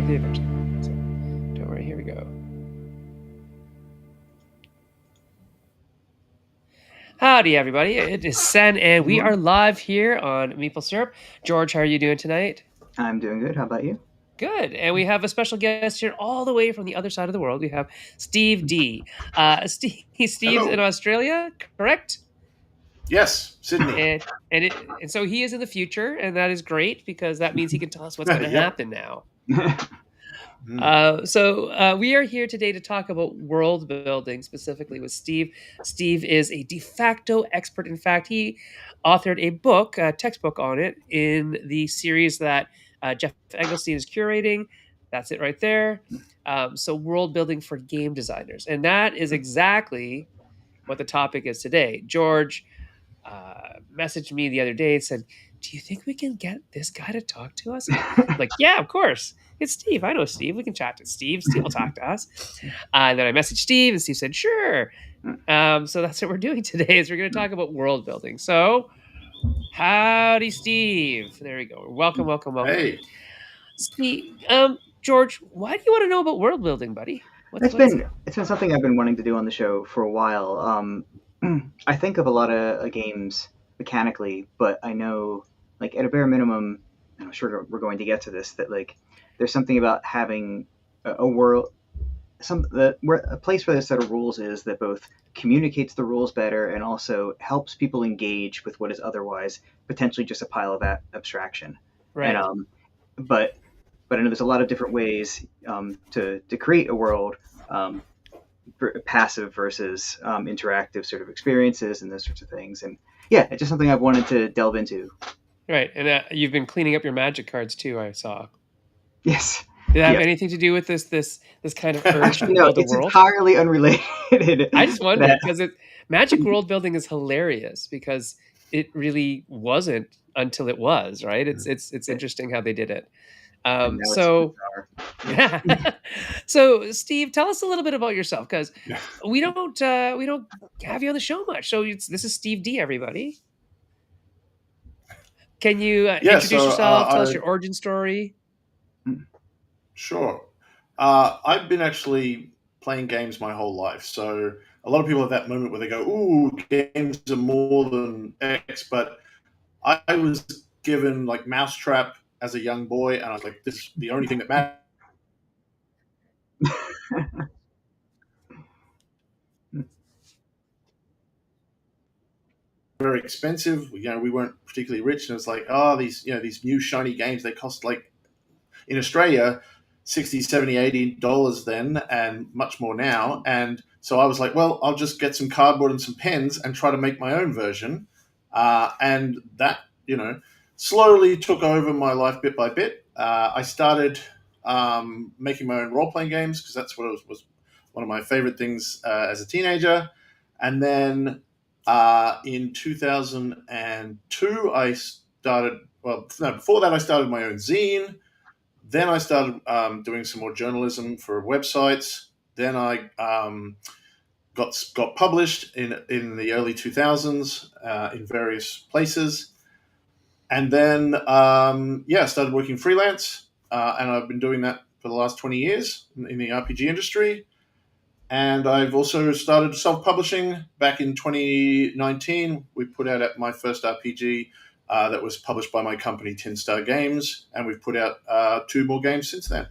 do eventually. So don't worry. Here we go. Howdy, everybody. It is Sen, and we are live here on Maple Syrup. George, how are you doing tonight? I'm doing good. How about you? Good. And we have a special guest here all the way from the other side of the world. We have Steve Dee. Steve's Hello. in Australia, correct? Yes, Sydney. And so he is in the future, and that is great because that means he can tell us what's going to Yep. happen now. So we are here today to talk about world building, specifically with Steve. Steve is a de facto expert. In fact, he authored a book, a textbook on it, in the series that Jeff Engelstein is curating. That's it right there. So world building for game designers. And that is exactly what the topic is today. George messaged me the other day and said, "Do you think we can get this guy to talk to us?" I'm like, yeah, of course. It's Steve. I know Steve. We can chat to Steve. Steve will talk to us. And then I messaged Steve, and Steve said, sure. So that's what we're doing today is we're going to talk about world building. So howdy, Steve. There we go. Welcome. Hey. Steve, George, why do you want to know about world building, buddy? It's been something I've been wanting to do on the show for a while. I think of a lot of games mechanically, but I know, like, at a bare minimum, and I'm sure we're going to get to this, that like there's something about having a world, where a place where the set of rules is that both communicates the rules better and also helps people engage with what is otherwise potentially just a pile of abstraction. Right. And, but I know there's a lot of different ways to create a world, passive versus interactive sort of experiences and those sorts of things. And yeah, it's just something I've wanted to delve into. Right. And you've been cleaning up your magic cards too, I saw. Yes. Did that have anything to do with this kind of urge to build a it's world? entirely unrelated. I just wondered because magic world building is hilarious because it really wasn't until it was, right? It's interesting how they did it. So Steve, tell us a little bit about yourself because we don't have you on the show much. So this is Steve Dee, everybody. Can you introduce yourself? Tell us your origin story. Sure. I've been actually playing games my whole life. So a lot of people have that moment where they go, ooh, games are more than X. But I was given like Mousetrap as a young boy, and I was like, this is the only thing that matters. Very expensive. We weren't particularly rich, and it's like, these new shiny games, they cost like in Australia $60, $70, $80 then, and much more now. And so I was like, well, I'll just get some cardboard and some pens and try to make my own version. And that, slowly took over my life bit by bit. I started making my own role-playing games because that's what was one of my favorite things as a teenager. And then in 2002, I started, before that I started my own zine. Then I started doing some more journalism for websites. Then I got published in the early 2000s in various places. And then, I started working freelance. And I've been doing that for the last 20 years in the RPG industry. And I've also started self-publishing back in 2019. We put out my first RPG that was published by my company, 10 Star Games, and we've put out 2 more games since then.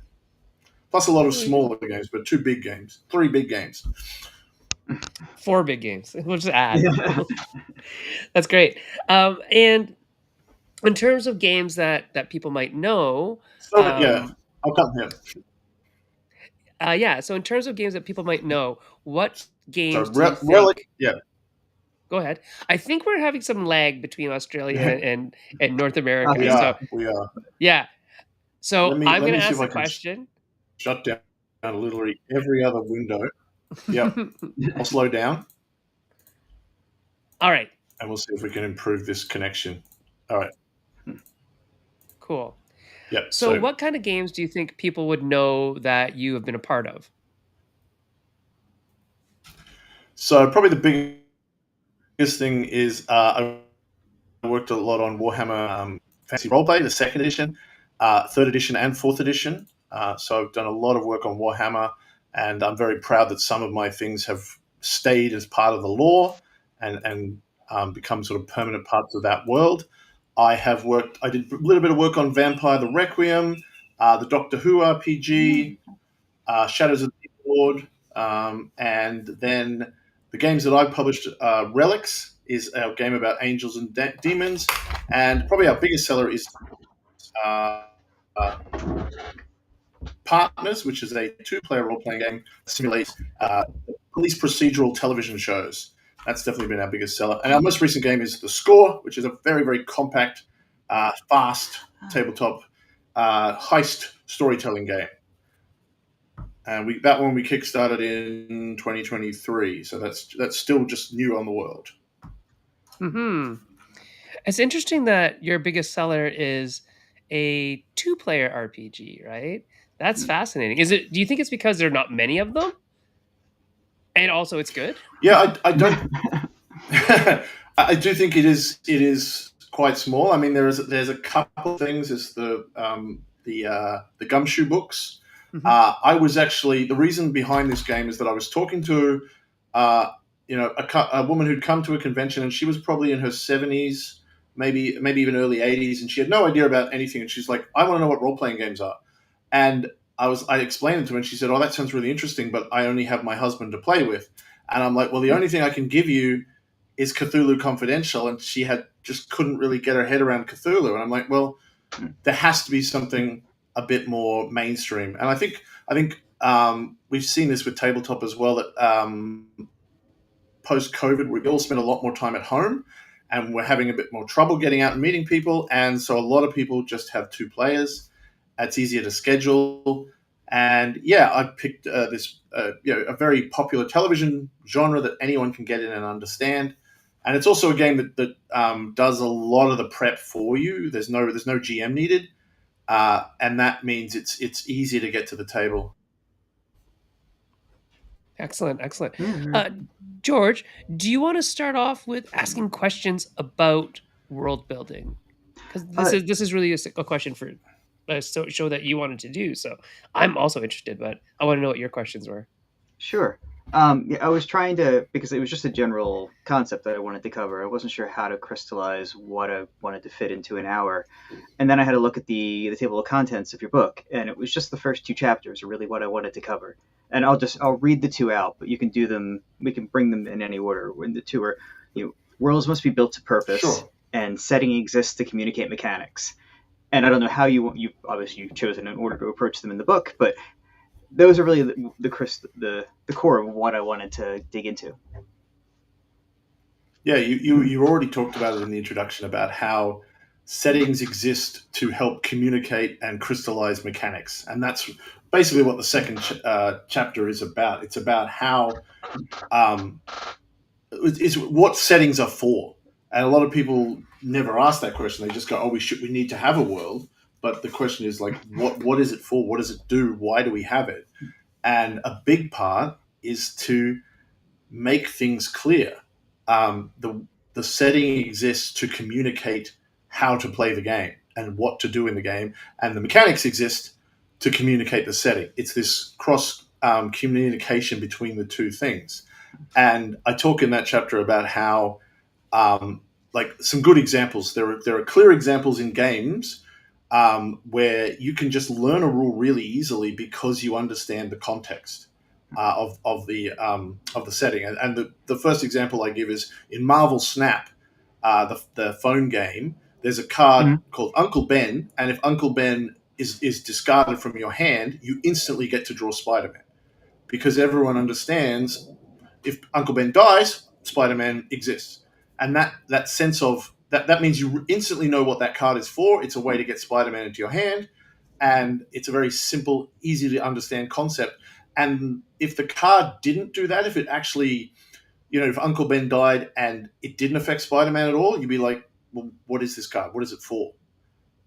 Plus a lot of smaller games, but 2 big games, 3 big games. 4 big games. We'll just add. That's great. And in terms of games that people might know... I'll come here. So in terms of games that people might know, what games do you think... Go ahead. I think we're having some lag between Australia and North America. We are. Yeah. So I'm going to ask a question. Shut down literally every other window. Yeah. I'll slow down. All right. And we'll see if we can improve this connection. All right. Cool. Yeah. So what kind of games do you think people would know that you have been a part of? So probably the biggest thing is I worked a lot on Warhammer Fantasy Roleplay, the 2nd edition, 3rd edition, and 4th edition. So I've done a lot of work on Warhammer, and I'm very proud that some of my things have stayed as part of the lore and become sort of permanent parts of that world. I did a little bit of work on Vampire the Requiem, the Doctor Who RPG, Shadows of the Lord, and then the games that I've published, Relics is our game about angels and demons, and probably our biggest seller is uh, uh, Partners, which is a two-player role-playing game that simulates police procedural television shows. That's definitely been our biggest seller. And our most recent game is The Score, which is a very, very compact, fast tabletop heist storytelling game. And that one we kickstarted in 2023, so that's still just new on the world. It's interesting that your biggest seller is a two-player RPG, right? That's fascinating. Is it? Do you think it's because there are not many of them, and also it's good? Yeah, I don't. I do think it is quite small. I mean, there's a couple of things. There's the Gumshoe books. I was actually, the reason behind this game is that I was talking to a woman who'd come to a convention, and she was probably in her 70s, maybe even early 80s, and she had no idea about anything. And she's like, I want to know what role playing games are. And I explained it to her, and she said, oh, that sounds really interesting, but I only have my husband to play with. And I'm like, well, the only thing I can give you is Cthulhu Confidential. And she just couldn't really get her head around Cthulhu. And I'm like, well, there has to be something a bit more mainstream. And I think we've seen this with tabletop as well, that post-COVID, we all spent a lot more time at home, and we're having a bit more trouble getting out and meeting people. And so a lot of people just have two players. It's easier to schedule. And yeah, I picked this, a very popular television genre that anyone can get in and understand. And it's also a game that does a lot of the prep for you. There's no GM needed, and that means it's easier to get to the table. Excellent. George, do you want to start off with asking questions about world building? Because this is really a question for a show that you wanted to do. So I'm also interested, but I want to know what your questions were. Sure. Yeah, I was trying to, because it was just a general concept that I wanted to cover. I wasn't sure how to crystallize what I wanted to fit into an hour. And then I had to look at the table of contents of your book, and it was just the first two chapters are really what I wanted to cover. And I'll read the two out, but you can do them, we can bring them in any order. When the two are, worlds must be built to purpose, sure, and setting exists to communicate mechanics. And I don't know how you've obviously chosen an order to approach them in the book, but those are really the core of what I wanted to dig into. Yeah, you already talked about it in the introduction about how settings exist to help communicate and crystallize mechanics, and that's basically what the second chapter is about. It's about how it's what settings are for, and a lot of people never ask that question. They just go, "Oh, we need to have a world." But the question is like, what is it for? What does it do? Why do we have it? And a big part is to make things clear. The setting exists to communicate how to play the game and what to do in the game, and the mechanics exist to communicate the setting. It's this cross communication between the two things. And I talk in that chapter about how, like some good examples. There are clear examples in games where you can just learn a rule really easily because you understand the context of the setting. And the first example I give is in Marvel Snap, the phone game. There's a card called Uncle Ben, and if Uncle Ben is discarded from your hand, you instantly get to draw Spider-Man, because everyone understands if Uncle Ben dies, Spider-Man exists, and that sense of that means you instantly know what that card is for. It's a way to get Spider-Man into your hand, and it's a very simple, easy to understand concept. And if the card didn't do that, if it actually, if Uncle Ben died and it didn't affect Spider-Man at all, you'd be like, well, what is this card? What is it for?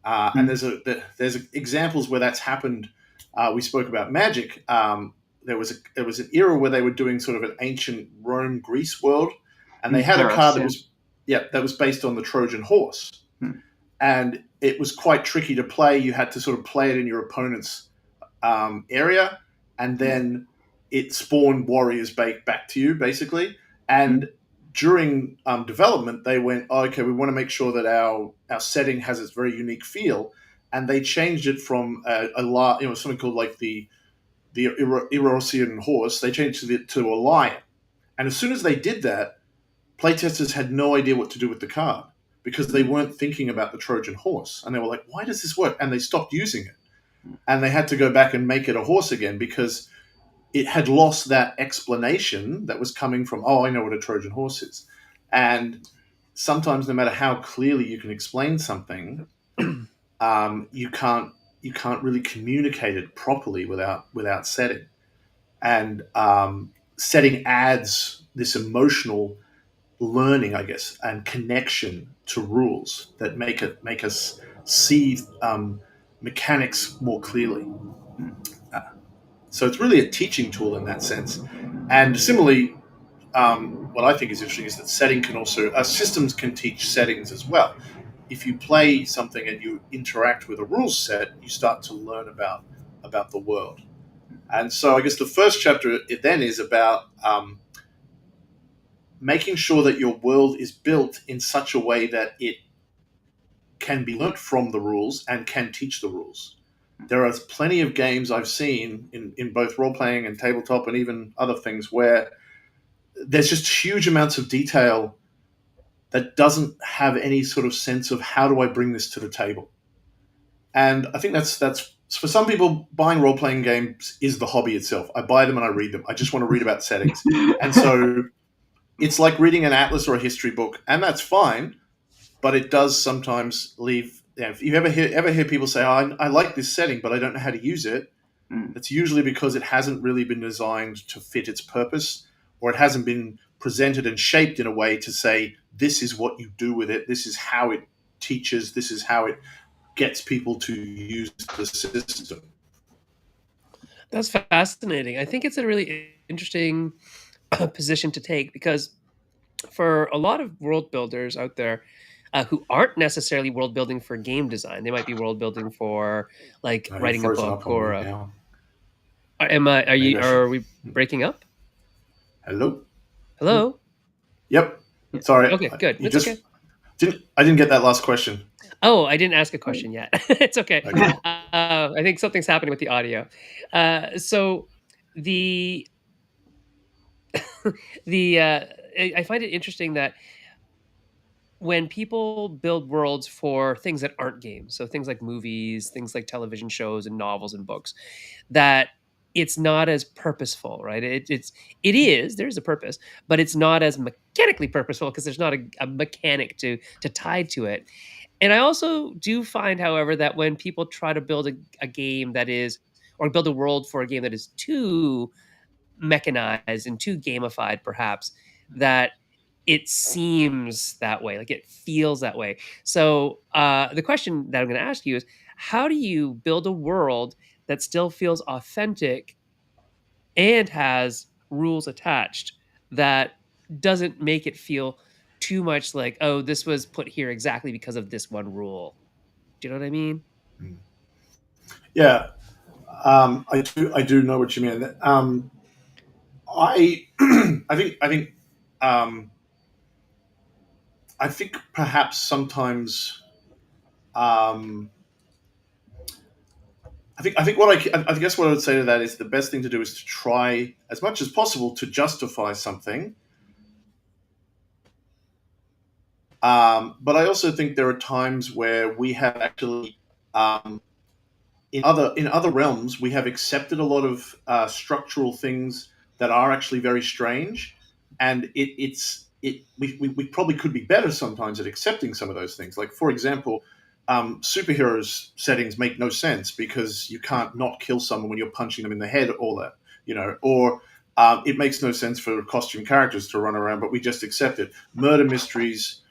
And there's examples where that's happened. We spoke about Magic. There was an era where they were doing sort of an ancient Rome, Greece world, and they had a card that was based on the Trojan horse, and it was quite tricky to play. You had to sort of play it in your opponent's area, and then it spawned warriors back to you, basically. And during development, they went, oh, okay, we want to make sure that our setting has its very unique feel, and they changed it from something called like the Erosian horse. They changed it to a lion, and as soon as they did that, playtesters had no idea what to do with the card because they weren't thinking about the Trojan horse, and they were like, why does this work? And they stopped using it, and they had to go back and make it a horse again because it had lost that explanation that was coming from, oh, I know what a Trojan horse is. And sometimes, no matter how clearly you can explain something, you can't really communicate it properly without setting. And setting adds this emotional learning, I guess, and connection to rules that make us see mechanics more clearly. So it's really a teaching tool in that sense. And similarly, what I think is interesting is that setting can also systems can teach settings as well. If you play something and you interact with a rule set, you start to learn about the world. And so I guess the first chapter it then is about making sure that your world is built in such a way that it can be learnt from the rules and can teach the rules. There are plenty of games I've seen in both role playing and tabletop and even other things where there's just huge amounts of detail that doesn't have any sort of sense of how do I bring this to the table. And I think that's for some people, buying role playing games is the hobby itself. I buy them and I read them. I just want to read about settings. And so it's like reading an atlas or a history book, and that's fine, but it does sometimes leave. If you ever hear people say, oh, I like this setting, but I don't know how to use it, it's usually because it hasn't really been designed to fit its purpose, or it hasn't been presented and shaped in a way to say, this is what you do with it, this is how it teaches, this is how it gets people to use the system. That's fascinating. I think it's a really interesting position to take because for a lot of world builders out there who aren't necessarily world building for game design, they might be world building for like You're writing a frozen book up on or me now. am I? Are Maybe you? I should. Are we breaking up? Hello. Hello. Yep. Sorry. Okay, good. You It's just okay. I didn't get that last question. Oh, I didn't ask a question yet. It's okay. Okay. I think something's happening with the audio. So the the I find it interesting that when people build worlds for things that aren't games, so things like movies, things like television shows and novels and books, that it's not as purposeful, right? It is there's a purpose, but it's not as mechanically purposeful because there's not a mechanic to tie to it. And I also do find, however, that when people try to build a game that is, or build a world for a game that is too mechanized and too gamified, perhaps, that it seems that way, like it feels that way. So the question that I'm going to ask you is, how do you build a world that still feels authentic and has rules attached that doesn't make it feel too much like, oh, this was put here exactly because of this one rule? Do you know what I mean? Yeah. I do know what you mean. I um, I think perhaps sometimes um, I think I guess what I would say to that is the best thing to do is to try as much as possible to justify something. But I also think there are times where we have actually um, in other realms we have accepted a lot of structural things that are actually very strange, and we probably could be better sometimes at accepting some of those things. Like for example, superheroes settings make no sense because you can't not kill someone when you're punching them in the head, all that, or it makes no sense for costume characters to run around, but we just accept it. Murder mysteries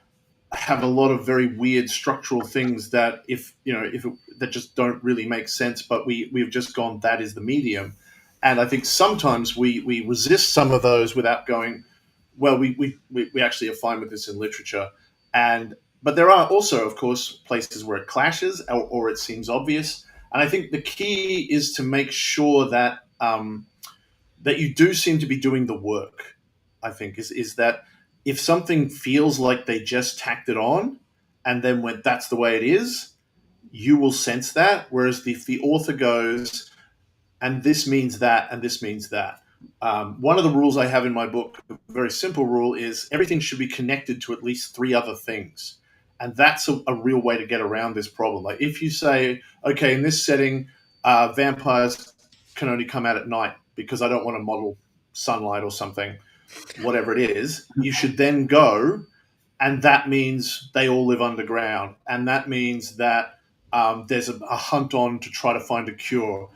have a lot of very weird structural things that that just don't really make sense, but we've just gone, that is the medium. And I think sometimes we resist some of those without going, well, we actually are fine with this in literature. And but there are also, of course, places where it clashes, or it seems obvious. And I think the key is to make sure that that you do seem to be doing the work. I think is that if something feels like they just tacked it on, and then when that's the way it is, you will sense that. Whereas if the author goes, and this means that, and this means that. One of the rules I have in my book, a very simple rule, is everything should be connected to at least three other things. And that's a real way to get around this problem. Like if you say, okay, in this setting, vampires can only come out at night because I don't want to model sunlight or something, whatever it is, you should then go, and that means they all live underground. And that means that there's a hunt on to try to find a cure.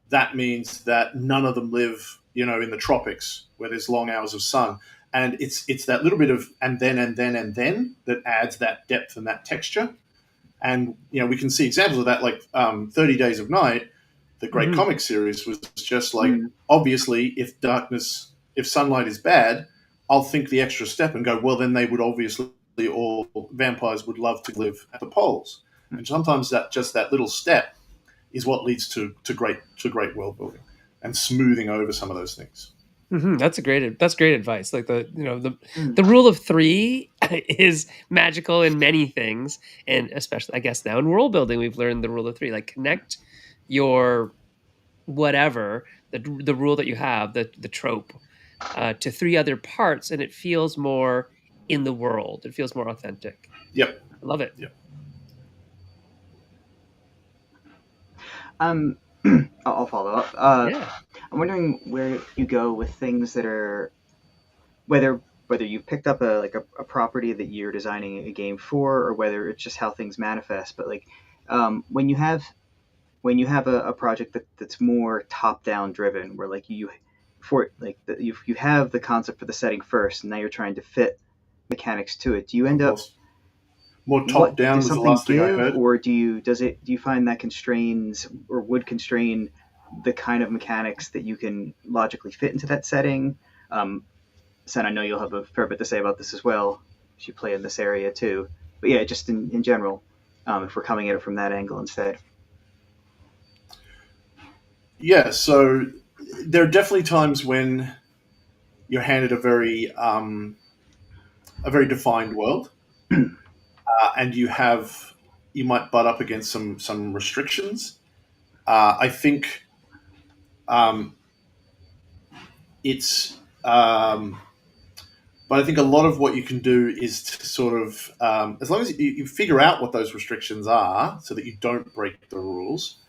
That means that none of them live, in the tropics where there's long hours of sun. And it's that little bit of and then that adds that depth and that texture. And we can see examples of that, like 30 Days of Night, the great comic series, was just like, obviously, if sunlight is bad, I'll think the extra step and go, well, then they would obviously, all vampires would love to live at the poles. And sometimes that little step is what leads to great world building and smoothing over some of those things. That's great advice. Like the rule of three is magical in many things, and especially I guess now in world building we've learned the rule of three. Like connect your whatever the rule that you have, the trope, to three other parts, and it feels more in the world. It feels more authentic. Yep, I love it. Yep. I'll follow up. Yeah. I'm wondering where you go with things that are whether you've picked up a property that you're designing a game for, or whether it's just how things manifest. But like when you have a project that's more top down driven, where like you have the concept for the setting first, and now you're trying to fit mechanics to it. Do you end up more top down? Was the last thing I heard. Or do you find that constrains or would constrain the kind of mechanics that you can logically fit into that setting? Sen, I know you'll have a fair bit to say about this as well, as you play in this area too. But yeah, just in general, if we're coming at it from that angle instead. Yeah, so there are definitely times when you're handed a very defined world, and you might butt up against some restrictions. I think it's but I think a lot of what you can do is to sort of as long as you figure out what those restrictions are, so that you don't break the rules,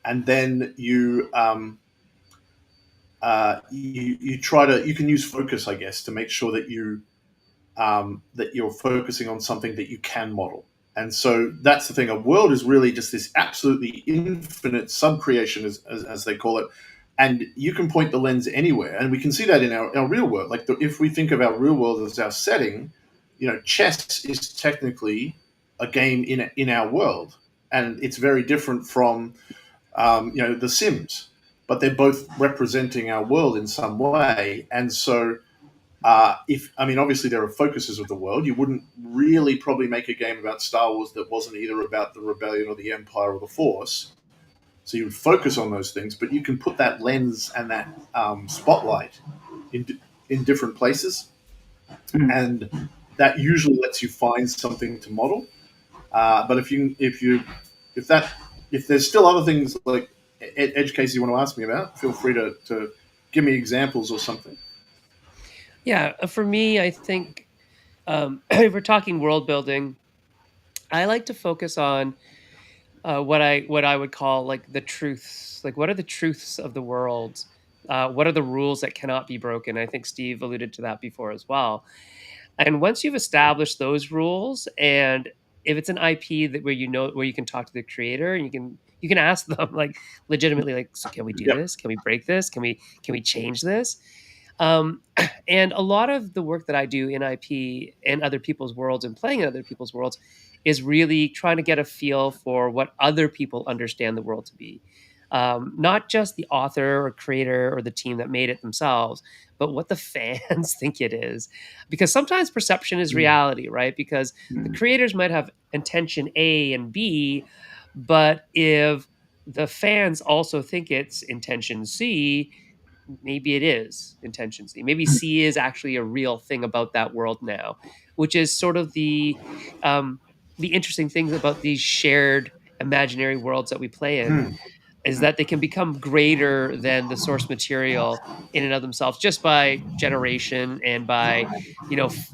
and then you you can use focus, I guess, to make sure that you're focusing on something that you can model. And so that's the thing. A world is really just this absolutely infinite sub-creation, as they call it. And you can point the lens anywhere. And we can see that in our real world. Like if we think of our real world as our setting, chess is technically a game in our world. And it's very different from, The Sims. But they're both representing our world in some way. And so obviously there are focuses of the world. You wouldn't really probably make a game about Star Wars that wasn't either about the Rebellion or the Empire or the Force. So you would focus on those things, but you can put that lens and that spotlight in different places, and that usually lets you find something to model. But if there's still other things like edge cases you want to ask me about, feel free to give me examples or something. Yeah, for me, I think if we're talking world building, I like to focus on what I would call like the truths. Like, what are the truths of the world? What are the rules that cannot be broken? I think Steve alluded to that before as well. And once you've established those rules, and if it's an IP where you can talk to the creator and you can ask them like legitimately, like, so can we do this? Can we break this? Can we change this? And a lot of the work that I do in IP and other people's worlds and playing in other people's worlds is really trying to get a feel for what other people understand the world to be. Not just the author or creator or the team that made it themselves, but what the fans think it is. Because sometimes perception is reality, right? Because the creators might have intention A and B, but if the fans also think it's intention C, maybe it is intention C. Maybe C is actually a real thing about that world now, which is sort of um, the interesting things about these shared imaginary worlds that we play in, Mm. is that they can become greater than the source material in and of themselves just by generation and by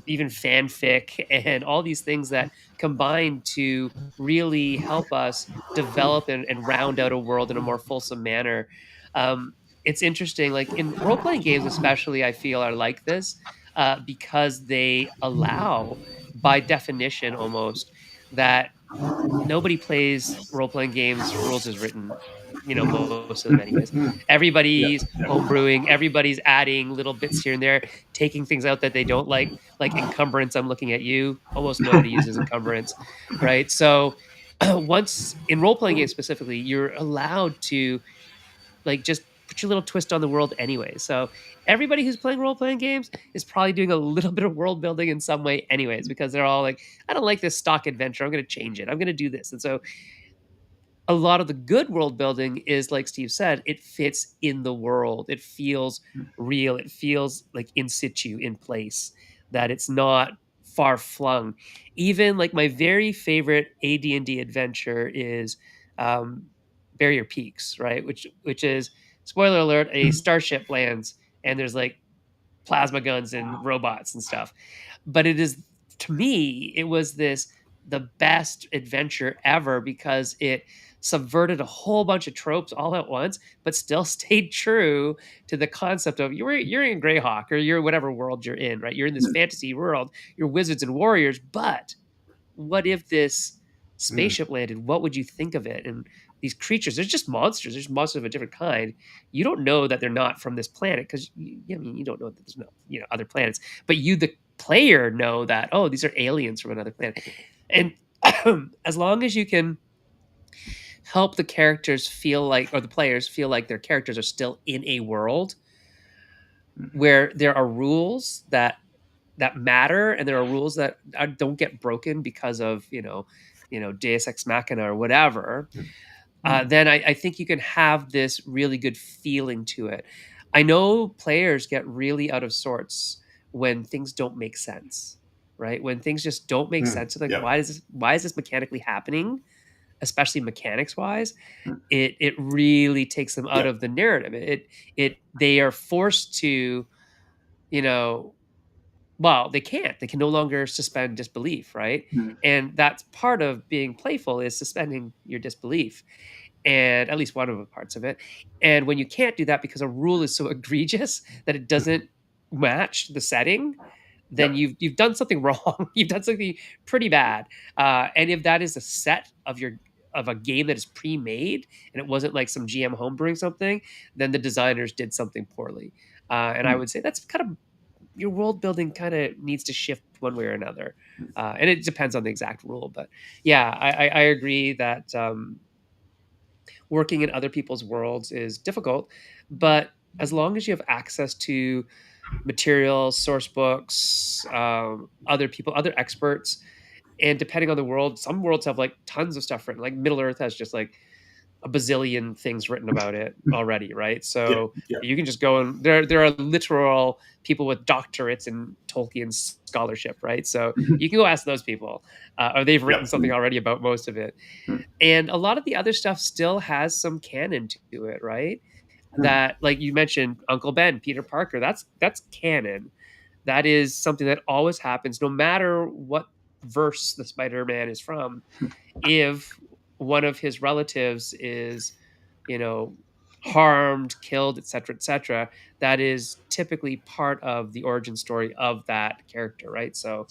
even fanfic and all these things that combine to really help us develop and round out a world in a more fulsome manner. It's interesting, like in role-playing games especially, I feel are like this, because they allow, by definition almost, that nobody plays role-playing games rules as written, most of them anyways. Mm. Yeah. Everybody's Yeah. homebrewing, everybody's adding little bits here and there, taking things out that they don't like encumbrance. I'm looking at you. Almost nobody uses encumbrance, right? So once in role-playing games specifically, you're allowed to like just put your little twist on the world anyway. So everybody who's playing role-playing games is probably doing a little bit of world building in some way anyways, because they're all like, I don't like this stock adventure, I'm going to change it, I'm going to do this. And so a lot of the good world building is, like Steve said, it fits in the world. It feels real. It feels like in situ, in place, that it's not far flung. Even like my very favorite AD&D adventure is um, Barrier Peaks, right? Which is, spoiler alert, a starship lands and there's like plasma guns and robots and stuff. But it is, to me, it was the best adventure ever because it subverted a whole bunch of tropes all at once, but still stayed true to the concept of you're in Greyhawk or you're whatever world you're in, right? You're in this fantasy world, you're wizards and warriors, but what if this Mm. spaceship landed? What would you think of it? And these creatures, they're just monsters. There's monsters of a different kind. You don't know that they're not from this planet because I mean you don't know that there's no other planets, but you the player know that, oh, these are aliens from another planet. And as long as you can help the characters feel like, or the players feel like their characters are still in a world where there are rules that matter and there are rules that don't get broken because of Deus Ex Machina or whatever, then I think you can have this really good feeling to it. I know players get really out of sorts when things don't make sense, right? When things just don't make Mm. sense, like Yeah. why is this mechanically happening, especially mechanics wise. It really takes them out Yeah. of the narrative. They are forced to, you know, well, they can't. They can no longer suspend disbelief, right? And that's part of being playful, is suspending your disbelief, and at least one of the parts of it. And when you can't do that because a rule is so egregious that it doesn't match the setting, then Yeah. you've done something wrong. You've done something pretty bad. And if that is a set of a game that is pre-made and it wasn't like some GM homebrewing something, then the designers did something poorly. And I would say that's kind of, your world building kind of needs to shift one way or another. And it depends on the exact rule, but yeah, I agree that working in other people's worlds is difficult, but as long as you have access to materials, source books, other people, other experts, and depending on the world, some worlds have like tons of stuff written. Like Middle Earth has just like a bazillion things written about it already, right? Yeah. So Yeah. you can just go and there are literal people with doctorates in Tolkien scholarship, right? So you can go ask those people, or they've Yeah. written something already about most of it. And a lot of the other stuff still has some canon to it, right? That, like you mentioned, Uncle Ben, Peter Parker, that's canon. That is something that always happens, no matter what verse the Spider-Man is from. If one of his relatives is, you know, harmed, killed, etc., that is typically part of the origin story of that character, right? So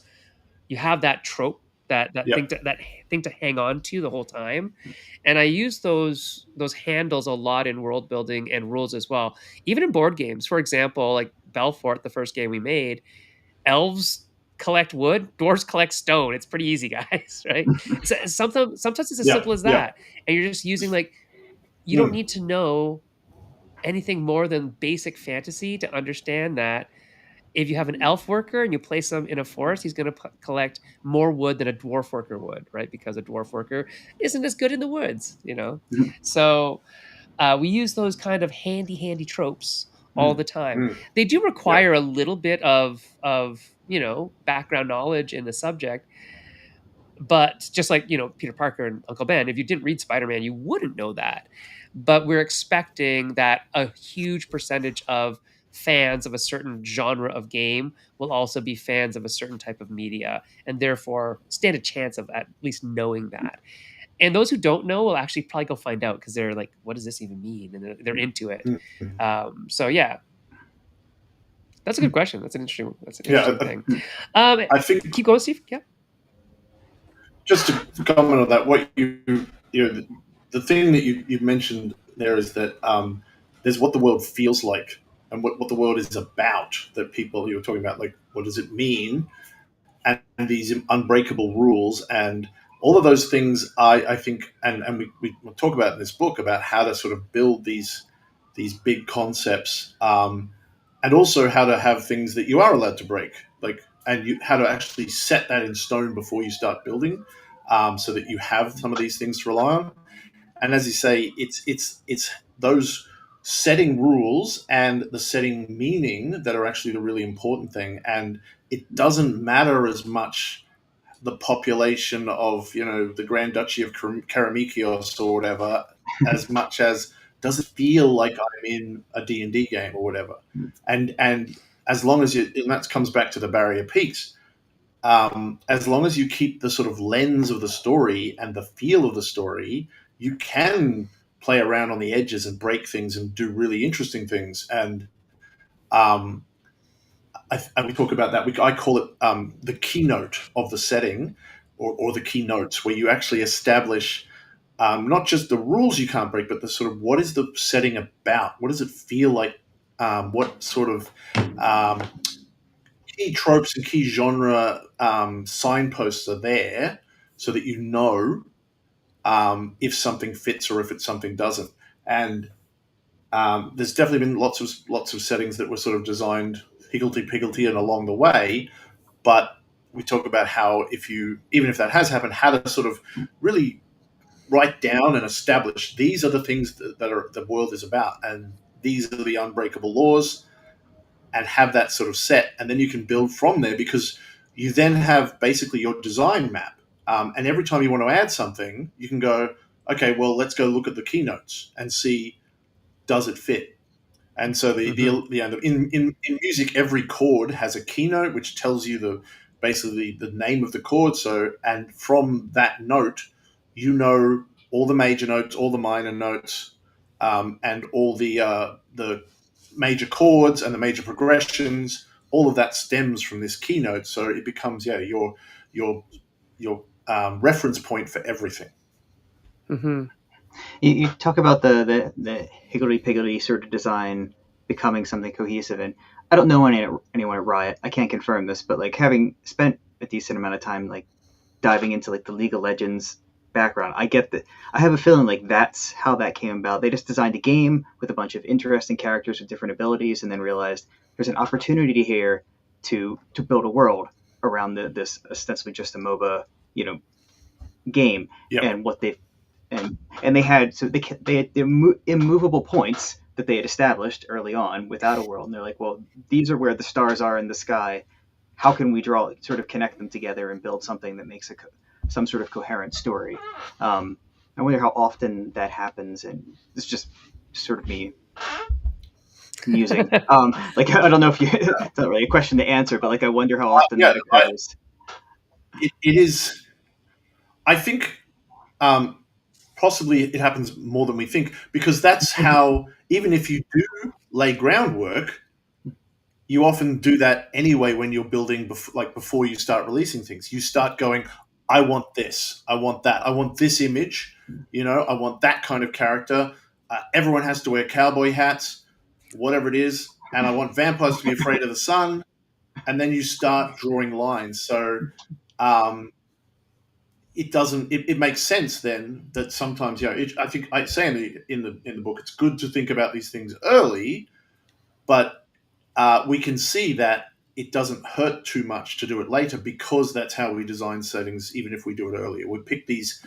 you have that trope, that Yeah. thing to hang on to the whole time. And I use those handles a lot in world building and rules as well, even in board games. For example, like Belfort, the first game we made, elves collect wood, dwarves collect stone. It's pretty easy, guys, right? So sometimes it's as Yeah. simple as Yeah. that, and you're just using like, you don't Mm. need to know anything more than basic fantasy to understand that If you have an elf worker and you place him in a forest, he's going to collect more wood than a dwarf worker would, right? Because a dwarf worker isn't as good in the woods, you know? So we use those kind of handy tropes all the time. Mm. They do Yep. require a little bit of background knowledge in the subject, but just like Peter Parker and Uncle Ben, if you didn't read Spider-Man, you wouldn't know that. But we're expecting that a huge percentage of fans of a certain genre of game will also be fans of a certain type of media, and therefore stand a chance of at least knowing that. And those who don't know will actually probably go find out because they're like, what does this even mean? And they're into it. Mm. So yeah, that's a good question. That's an Yeah, interesting thing. I think Keep going, Steve. Yeah. just to comment on that, what the thing that you mentioned there is that there's what the world feels like and what the world is about. That people you were talking about, like what does it mean, and these unbreakable rules and all of those things. I think, and we talk about in this book about how to sort of build these big concepts, and also how to have things that you are allowed to break, like and how to actually set that in stone before you start building, so that you have some of these things to rely on. And as you say, it's those setting rules and the setting meaning that are actually the really important thing. And it doesn't matter as much the population of the Grand Duchy of Karamikios or whatever, as much as does it feel like I'm in a D&D game or whatever. And as long as and that comes back to the barrier peaks. As long as you keep the sort of lens of the story and the feel of the story, you can play around on the edges and break things and do really interesting things. And um, we talk about that. I call it the keynote of the setting, or the keynotes, where you actually establish not just the rules you can't break, but the sort of what is the setting about? What does it feel like? What sort of key tropes and key genre signposts are there, so that you know if something fits or if it's something doesn't. And there's definitely been lots of settings that were sort of designed higgledy-piggledy and along the way, but we talk about how even if that has happened, how to sort of really write down and establish these are the things that are the world is about, and these are the unbreakable laws, and have that sort of set, and then you can build from there, because you then have basically your design map. And every time you want to add something, you can go, okay, well, let's go look at the keynotes and see, does it fit? And so in music, every chord has a keynote which tells you basically the name of the chord. So, and from that note, all the major notes, all the minor notes, and all the major chords and the major progressions. All of that stems from this keynote. So it becomes your reference point for everything. Mm-hmm. You talk about the higgledy-piggledy sort of design becoming something cohesive, and I don't know anyone at Riot. I can't confirm this, but like having spent a decent amount of time like diving into like the League of Legends background, I get that. I have a feeling like that's how that came about. They just designed a game with a bunch of interesting characters with different abilities, and then realized there's an opportunity here to build a world around this ostensibly just a MOBA, game. Yep. And what they and they had immovable points that they had established early on without a world, and they're like, well, these are where the stars are in the sky. How can we sort of connect them together and build something that makes some sort of coherent story? I wonder how often that happens, and it's just sort of me musing. Like, I don't know if it's not really a question to answer, but like I wonder how often that occurs. It is. I think possibly it happens more than we think, because that's how, even if you do lay groundwork, you often do that anyway when you're building, before you start releasing things. You start going, I want this, I want that, I want this image, I want that kind of character. Everyone has to wear cowboy hats, whatever it is, and I want vampires to be afraid of the sun. And then you start drawing lines. So it makes sense then that sometimes, I think I say in the book, it's good to think about these things early, but we can see that it doesn't hurt too much to do it later because that's how we design settings. Even if we do it earlier, we pick these,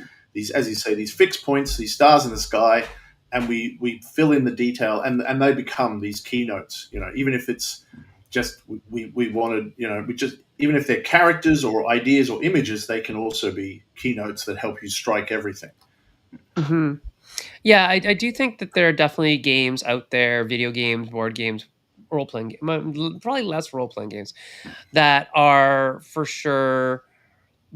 as you say, these fixed points, these stars in the sky, and we fill in the detail, and they become these keynotes. Even if it's just we wanted, we just, even if they're characters or ideas or images, they can also be keynotes that help you strike everything. Hmm. Yeah, I do think that there are definitely games out there, video games, board games, role playing, probably less role playing games, that are for sure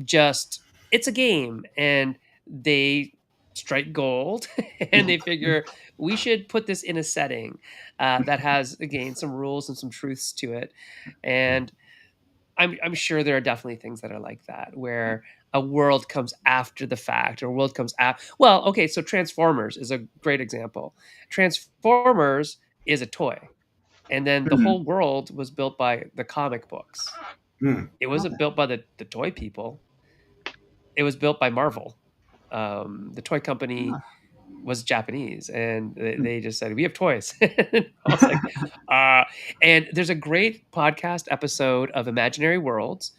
just it's a game and they strike gold and they figure we should put this in a setting that has again some rules and some truths to it. And I'm sure there are definitely things that are like that where a world comes after the fact or a world comes after. Well, okay, so Transformers is a great example. Transformers is a toy, and then the Mhm. whole world was built by the comic books. Mm. It wasn't built by the toy people. It was built by Marvel. The toy company was Japanese, and they just said, "We have toys." I was like, uh, and there's a great podcast episode of Imaginary Worlds.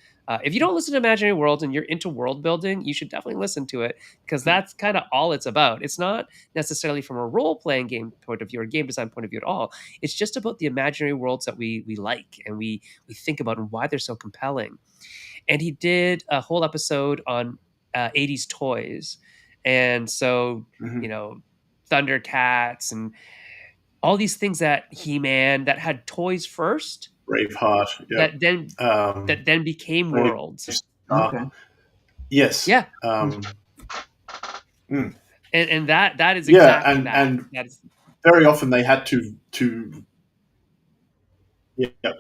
If you don't listen to Imaginary Worlds and you're into world building, you should definitely listen to it because that's kind of all it's about. It's not necessarily from a role playing game point of view or game design point of view at all. It's just about the imaginary worlds that we like and we think about and why they're so compelling. And he did a whole episode on 80s toys. And so, Hmm. you know, Thundercats and all these things that He-Man that had toys first Braveheart, yep. that then Um, that then became Brave worlds. Okay. yes. Yeah. Mm. And that is Yeah, exactly and that. That is very often they had to yeah.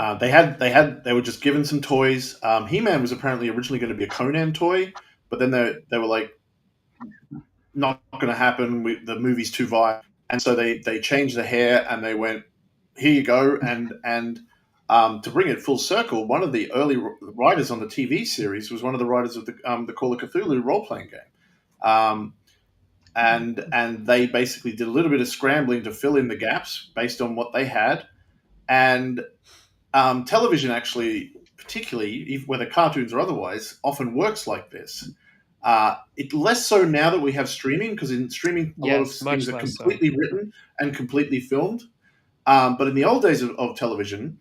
They were just given some toys. He-Man was apparently originally going to be a Conan toy, but then they were like, not going to happen. The movie's too violent, and so they changed the hair and they went, here you go. And to bring it full circle, one of the early writers on the TV series was one of the writers of the Call of Cthulhu role playing game. And they basically did a little bit of scrambling to fill in the gaps based on what they had. And television actually, particularly whether cartoons or otherwise, often works like this. It less so now that we have streaming, because in streaming a lot of yes, things much are less so. completely written and completely filmed. But in the old days of television,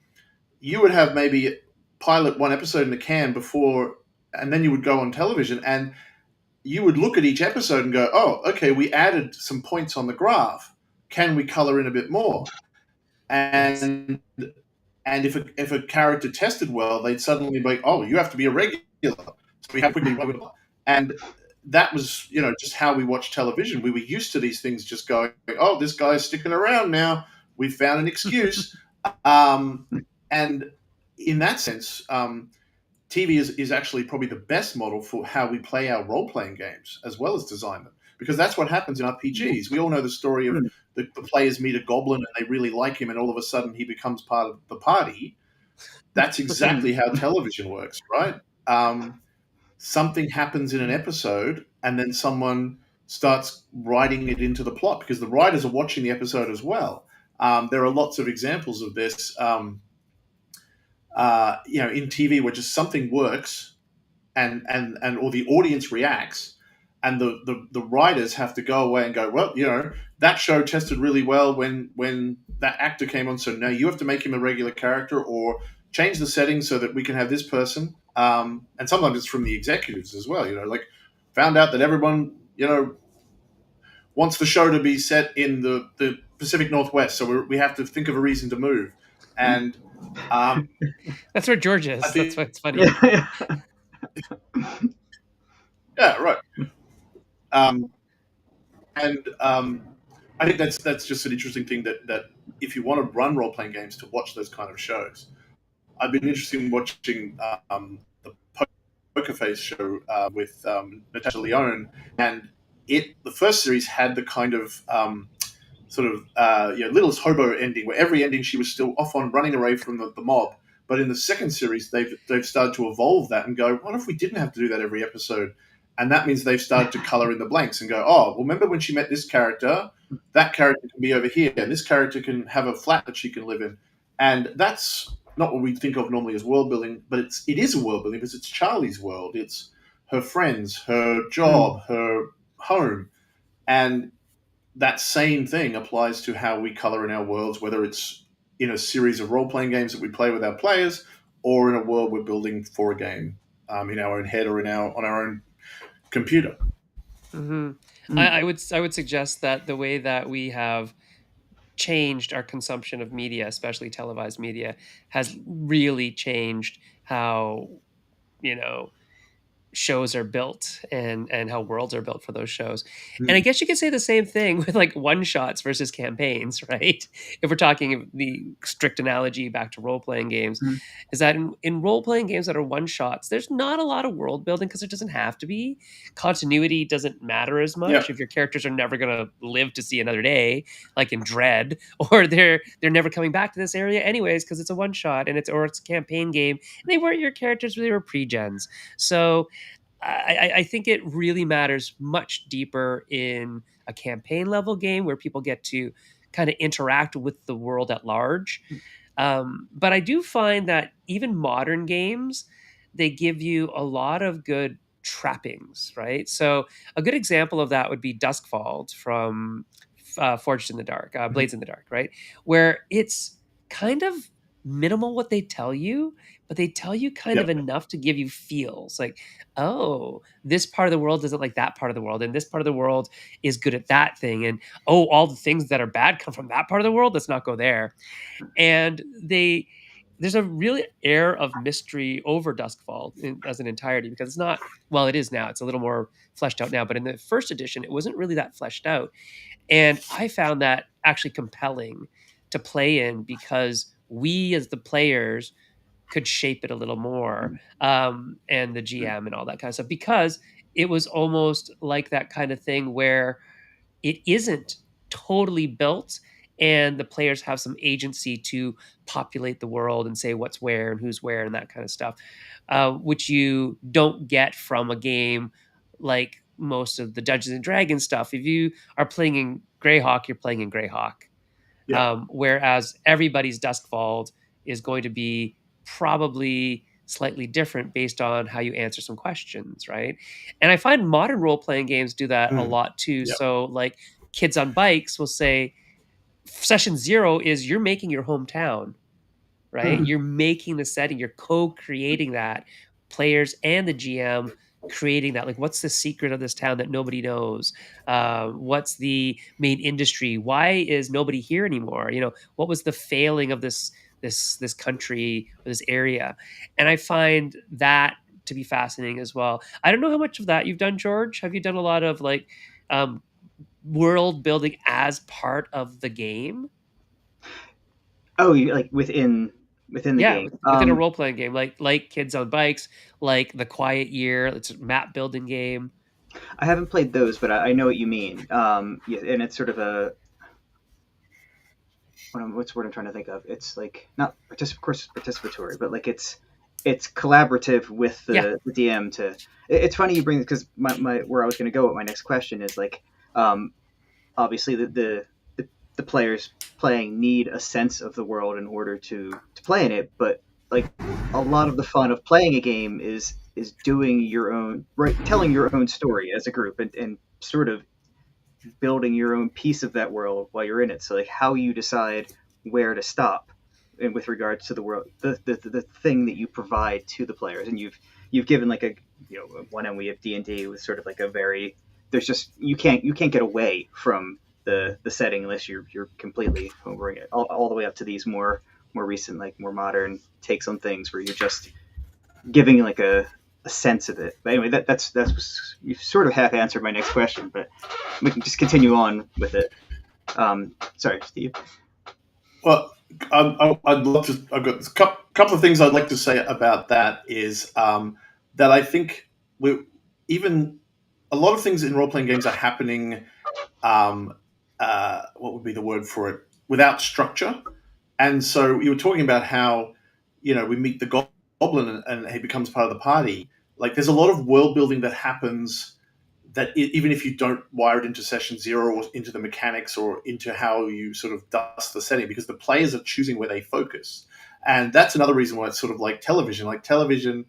you would have maybe pilot one episode in a can before, and then you would go on television and you would look at each episode and go, oh, okay, we added some points on the graph. Can we color in a bit more? Yes. And if a character tested well, they'd suddenly be like, oh, you have to be a regular. So we have quickly, and that was, just how we watched television. We were used to these things just going, oh, this guy's sticking around now. We found an excuse. And in that sense, TV is actually probably the best model for how we play our role playing games as well as design them. Because that's what happens in RPGs. We all know the story of the players meet a goblin and they really like him, and all of a sudden he becomes part of the party. That's exactly how television works, right? Something happens in an episode, and then someone starts writing it into the plot because the writers are watching the episode as well. There are lots of examples of this, in TV where just something works and or the audience reacts, and the writers have to go away and go, well, that show tested really well when that actor came on, so now you have to make him a regular character or change the settings so that we can have this person. And sometimes it's from the executives as well, like found out that everyone wants the show to be set in the Pacific Northwest, so we have to think of a reason to move. And That's where George I is. That's think, why it's funny. Yeah. yeah, right. Um, and I think that's just an interesting thing that if you want to run role playing games, to watch those kind of shows. I've been interested in watching the Poker Face show with Natasha Lyonne, and the first series had the kind of sort of Little's hobo ending, where every ending she was still off on running away from the mob. But in the second series, they've started to evolve that and go, what if we didn't have to do that every episode? And that means they've started to color in the blanks and go, oh, well, remember when she met this character? That character can be over here, and this character can have a flat that she can live in. And that's not what we think of normally as world building, but it is a world building because it's Charlie's world. It's her friends, her Mm. job, her home, and that same thing applies to how we color in our worlds, whether it's in a series of role playing games that we play with our players, or in a world we're building for a game in our own head or in our on our own computer. Hmm. Mm. I would suggest that the way that we have changed our consumption of media, especially televised media, has really changed how, you know, shows are built and how worlds are built for those shows. And I Mm. guess you could say the same thing with like one shots versus campaigns, right? If we're talking the strict analogy back to role playing games, Mm. is that in role playing games that are one shots, there's not a lot of world building because it doesn't have to be. Continuity doesn't matter as Yeah. much if your characters are never going to live to see another day, like in Dread, or they're never coming back to this area anyways because it's a one shot and it's a campaign game and they weren't your characters, they were pre-gens. So I think it really matters much deeper in a campaign level game where people get to kind of interact with the world at large. But I do find that even modern games, they give you a lot of good trappings, right? So a good example of that would be Duskfall from Forged in the Dark, Mhm. Blades in the Dark, right? Where it's kind of minimal what they tell you, but they tell you kind of Yep. enough to give you feels like, oh, this part of the world isn't like that part of the world, and this part of the world is good at that thing, and oh, all the things that are bad come from that part of the world. Let's not go there. And there's a really air of mystery over Duskfall as an entirety because it's not, well, it is now. It's a little more fleshed out now, but in the first edition, it wasn't really that fleshed out. And I found that actually compelling to play in because we as the players could shape it a little more, and the GM and all that kind of stuff because it was almost like that kind of thing where it isn't totally built and the players have some agency to populate the world and say what's where and who's where and that kind of stuff, which you don't get from a game like most of the Dungeons and Dragons stuff. If you are playing in Greyhawk, you're playing in Greyhawk, Yeah. whereas everybody's Duskfall is going to be probably slightly different based on how you answer some questions, right? And I find modern role playing games do that a Mm. lot too. Yep. So, like Kids on Bikes will say, session zero is you're making your hometown, right? Mhm. You're making the setting, you're co-creating that, players and the GM creating that. Like, what's the secret of this town that nobody knows? What's the main industry? Why is nobody here anymore? You know, what was the failing of this country or this area? And I find that to be fascinating as well. I don't know how much of that you've done, George. Have you done a lot of like um, world building as part of the game? Oh, you like within the Yeah, game. within a role playing game, like Kids on Bikes, like The Quiet Year. It's a map building game. I haven't played those, but I know what you mean. Yeah, and it's sort of a what's the word I'm trying to think of? It's like not of course participatory, but like it's collaborative with Yeah, the DM to. It's funny you bring because my where I was going to go with my next question is like um, obviously the players playing need a sense of the world in order to play in it, but like a lot of the fun of playing a game is doing your own right telling your own story as a group and sort of building your own piece of that world while you're in it. So like how you decide where to stop and with regards to the world the thing that you provide to the players. And you've given like a one end we have D&D with sort of like a very there's just you can't get away from the setting unless you're completely over it all the way up to these more recent like more modern takes on things where you're just giving like a sense of it. But anyway, that's you sort of half answered my next question, but we can just continue on with it. Sorry, Steve. Well, I'd love to. I've got a couple of things I'd like to say about that. Is that I think we even a lot of things in role playing games are happening. Um, what would be the word for it? Without structure. And so you were talking about how we meet the goblin and he becomes part of the party. Like there's a lot of world building that happens that even if you don't wire it into session zero or into the mechanics or into how you sort of dust the setting, because the players are choosing where they focus. and that's another reason why it's sort of like television. Like television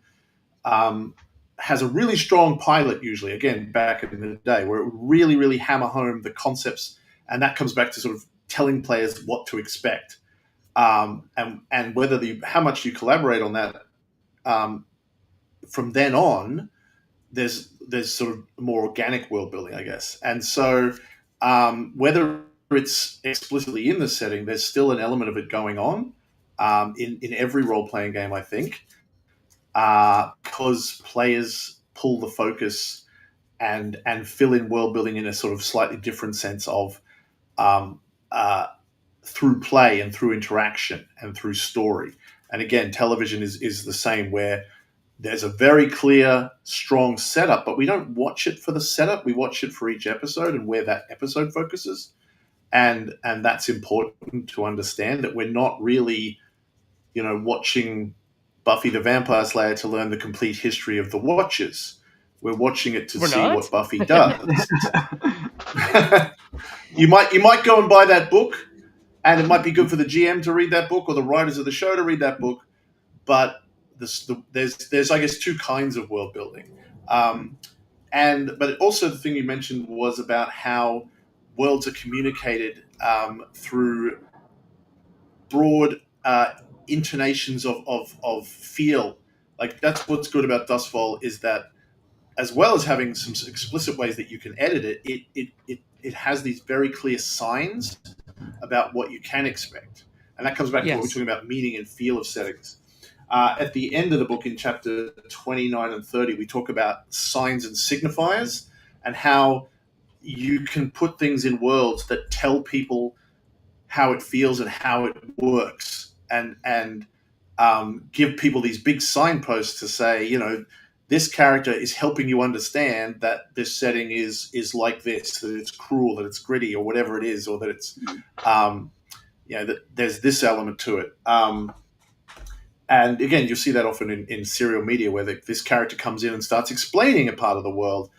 um, has a really strong pilot usually. Again, back in the day, where it would really, really hammer home the concepts, and that comes back to sort of telling players what to expect, and whether how much you collaborate on that. Um, from then on, there's sort of more organic world building, I guess. And so whether it's explicitly in the setting, there's still an element of it going on in every role playing game, I think, because players pull the focus and fill in world building in a sort of slightly different sense of um, uh, through play and through interaction and through story. And again, television is the same, where there's a very clear, strong setup, but we don't watch it for the setup. We watch it for each episode and where that episode focuses. And that's important to understand, that we're not really, watching Buffy the Vampire Slayer to learn the complete history of the Watchers. We're watching it to We're see not. what Buffy does. You might go and buy that book, and it might be good for the GM to read that book or the writers of the show to read that book. But there's I guess two kinds of world building, but also the thing you mentioned was about how worlds are communicated through broad intonations of feel. Like that's what's good about Dustfall, is that as well as having some explicit ways that you can edit it, it has these very clear signs about what you can expect. And that comes back to what we're Yes. talking about, meaning and feel of settings. At the end of the book, in chapter 29 and 30, we talk about signs and signifiers and how you can put things in worlds that tell people how it feels and how it works, and give people these big signposts to say, this character is helping you understand that this setting is like this, that it's cruel, that it's gritty, or whatever it is, or that it's that there's this element to it. And again, you'll see that often in serial media, where this character comes in and starts explaining a part of the world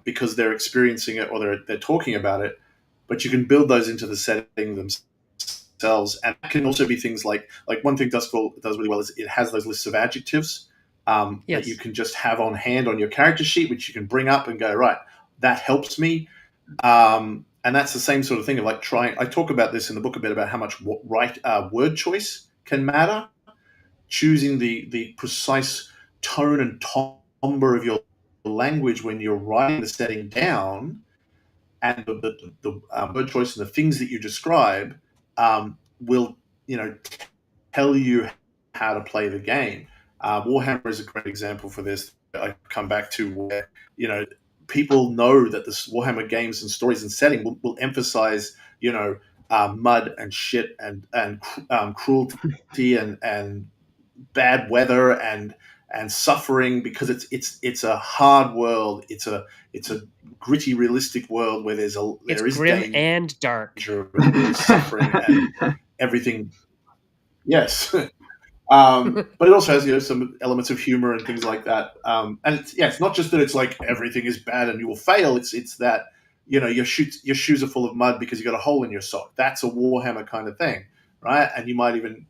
because they're experiencing it, or they're talking about it. But you can build those into the setting themselves, and it can also be things like one thing Dustfall does really well is it has those lists of adjectives that you can just have on hand on your character sheet, which you can bring up and go, right, that helps me. And that's the same sort of thing of like trying. I talk about this in the book a bit about how much word choice can matter. Choosing the precise tone and timbre of your language when you're writing the setting down, and the word choice and the things that you describe will tell you how to play the game. Warhammer is a great example for this. I come back to where people know that the Warhammer games and stories and setting will emphasize mud and shit and cruelty and bad weather and suffering, because it's a hard world. It's a gritty, realistic world where there is grim danger and dark, and there is suffering and everything. Yes. But it also has some elements of humor and things like that. And it's not just that it's like everything is bad and you will fail. It's that your shoes are full of mud because you got a hole in your sock. That's a Warhammer kind of thing, right? And you might even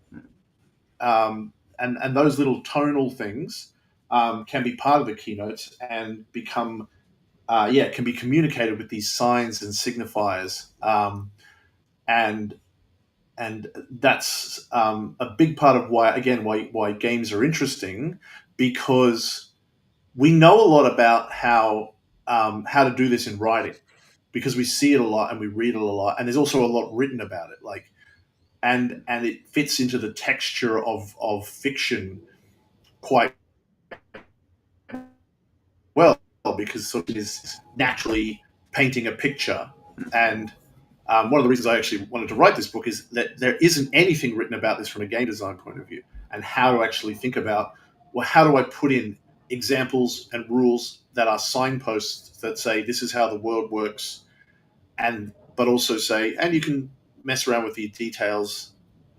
and those little tonal things can be part of the keynotes and become can be communicated with these signs and signifiers, and that's a big part of why games are interesting, because we know a lot about how to do this in writing, because we see it a lot and we read it a lot, and there's also a lot written about it, and it fits into the texture of fiction quite well, because it is naturally painting a picture. And one of the reasons I actually wanted to write this book is that there isn't anything written about this from a game design point of view, and how to actually think about, well, how do I put in examples and rules that are signposts that say this is how the world works, but also say, and you can mess around with the details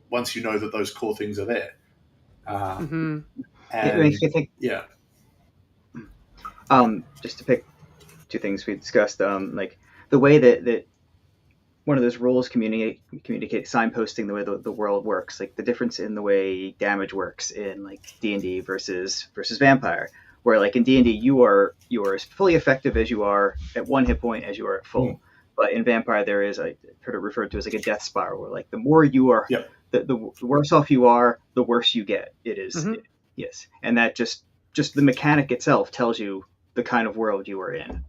once you know that those core things are there. It makes me think. Yeah. Just to pick two things we discussed, like the way that one of those rules communicate signposting the way the world works, like the difference in the way damage works in like D&D versus Vampire, where like in D&D you are as fully effective as you are at one hit point as you are at full. Mm. But in Vampire there is, I heard it referred to as like a death spiral, where like the more you are, Yep. the worse off you are, the worse you get. It is Mhm. yes, and that just the mechanic itself tells you the kind of world you are in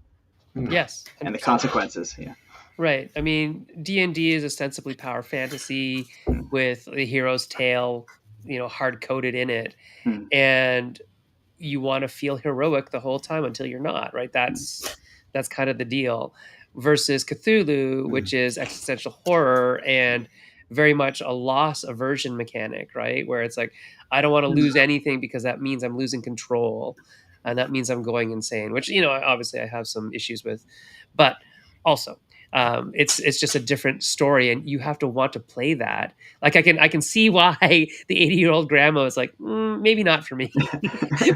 Yes, and the 100%. consequences. Yeah. Right. I mean, D&D is ostensibly power fantasy Mm. with the hero's tale, hard coded in it. Mm. And you want to feel heroic the whole time until you're not, right? That's kind of the deal. Versus Cthulhu, Mm. which is existential horror and very much a loss aversion mechanic, right? Where it's like, I don't want to lose anything because that means I'm losing control. And that means I'm going insane, which, obviously I have some issues with. But also, it's just a different story, and you have to want to play that. Like I can see why the 80-year-old grandma is like, maybe not for me.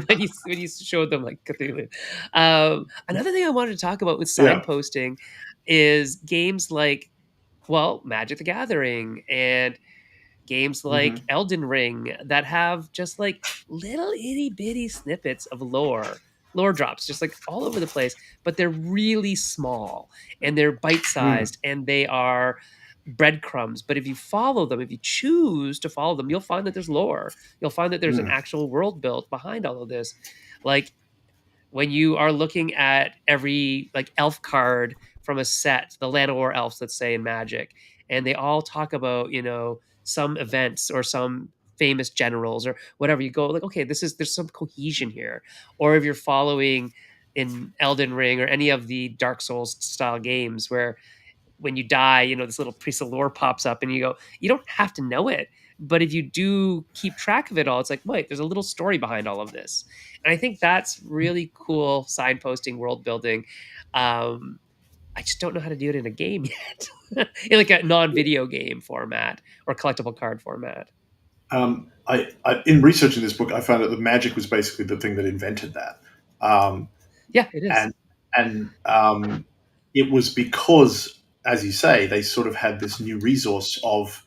when you showed them like Cthulhu. Another thing I wanted to talk about with Yeah. signposting is games like, well, Magic the Gathering and games like Mm-hmm. Elden Ring that have just like little itty bitty snippets of lore drops, just like all over the place, but they're really small and they're bite Mm. sized and they are breadcrumbs. But if you follow them, if you choose to follow them, you'll find that there's lore. You'll find that there's an Mm. actual world built behind all of this. Like when you are looking at every like elf card from a set, the Llanowar elves, let's say in Magic, and they all talk about, some events or some famous generals or whatever, you go like, okay, there's some cohesion here. Or if you're following in Elden Ring or any of the Dark Souls style games where when you die, this little piece of lore pops up and you go, you don't have to know it. But if you do keep track of it all, it's like, wait, there's a little story behind all of this. And I think that's really cool signposting, world building. Um, I just don't know how to do it in a game yet, in like a non-video game format or collectible card format. In researching this book, I found out that magic was basically the thing that invented that. Um, Yeah, it is. and it was because, as you say, they sort of had this new resource of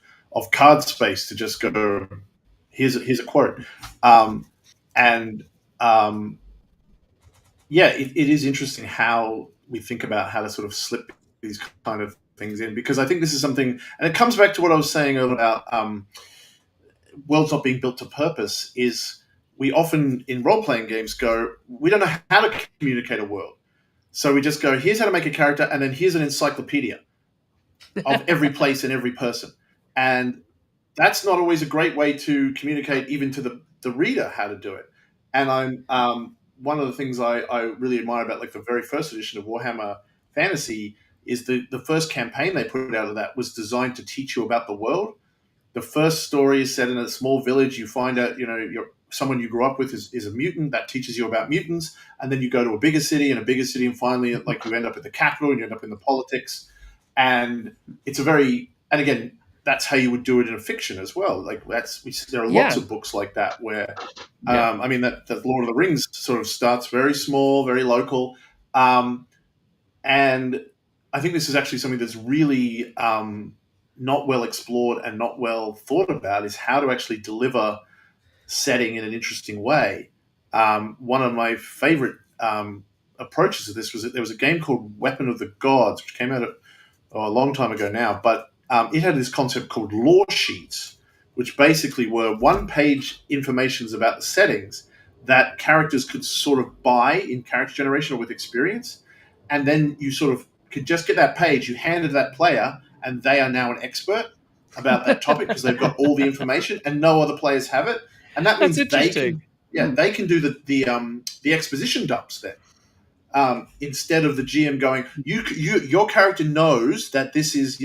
card space to just go. Here's a quote, and yeah, it is interesting how we think about how to sort of slip these kind of things in, because I think this is something, and it comes back to what I was saying earlier about worlds not being built to purpose. Is we often in role playing games go, we don't know how to communicate a world. So we just go, here's how to make a character, and then here's an encyclopedia of every place and every person. And that's not always a great way to communicate even to the reader how to do it. And I'm one of the things I really admire about like the very first edition of Warhammer Fantasy is the first campaign they put out of that was designed to teach you about the world. The first story is set in a small village. You find out, someone you grew up with is a mutant. That teaches you about mutants. And then you go to a bigger city and finally, like, you end up at the capital and you end up in the politics. And it's and again, that's how you would do it in a fiction as well. Like there are lots Yeah. of books like that where, Yeah. I mean, that Lord of the Rings sort of starts very small, very local. And I think this is actually something that's really not well explored and not well thought about, is how to actually deliver setting in an interesting way. One of my favorite approaches to this was that there was a game called Weapon of the Gods, which came out a long time ago now, but it had this concept called lore sheets, which basically were one-page informations about the settings that characters could sort of buy in character generation or with experience. And then you sort of could just get that page, you hand it to that player, and they are now an expert about that topic because they've got all the information and no other players have it. And that That's means interesting. they can do the exposition dumps then. Instead of the GM going, your character knows that this is,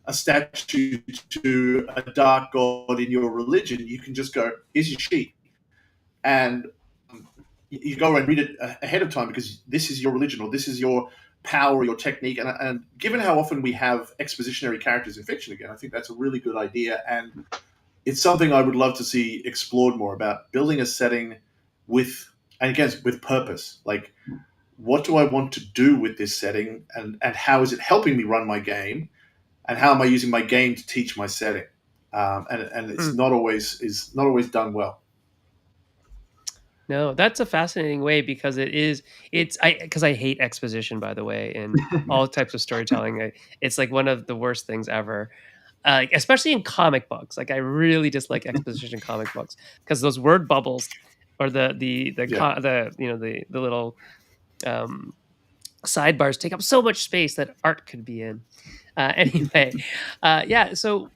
a statue to a dark god in your religion. You can just go, here's your sheet, and you go and read it ahead of time because this is your religion or this is your power or your technique. And given how often we have expositionary characters in fiction, again, I think that's a really good idea, and it's something I would love to see explored more, about building a setting with purpose. Like, what do I want to do with this setting, and how is it helping me run my game? and how am I using my game to teach my setting? And it's Hmm. not always done well. No, that's a fascinating way because I hate exposition, by the way, and all types of storytelling. It's like one of the worst things ever. Especially in comic books. Like I really dislike exposition in comic books because those word bubbles or Yeah. the little um, sidebars take up so much space that art could be in. Anyway, yeah. So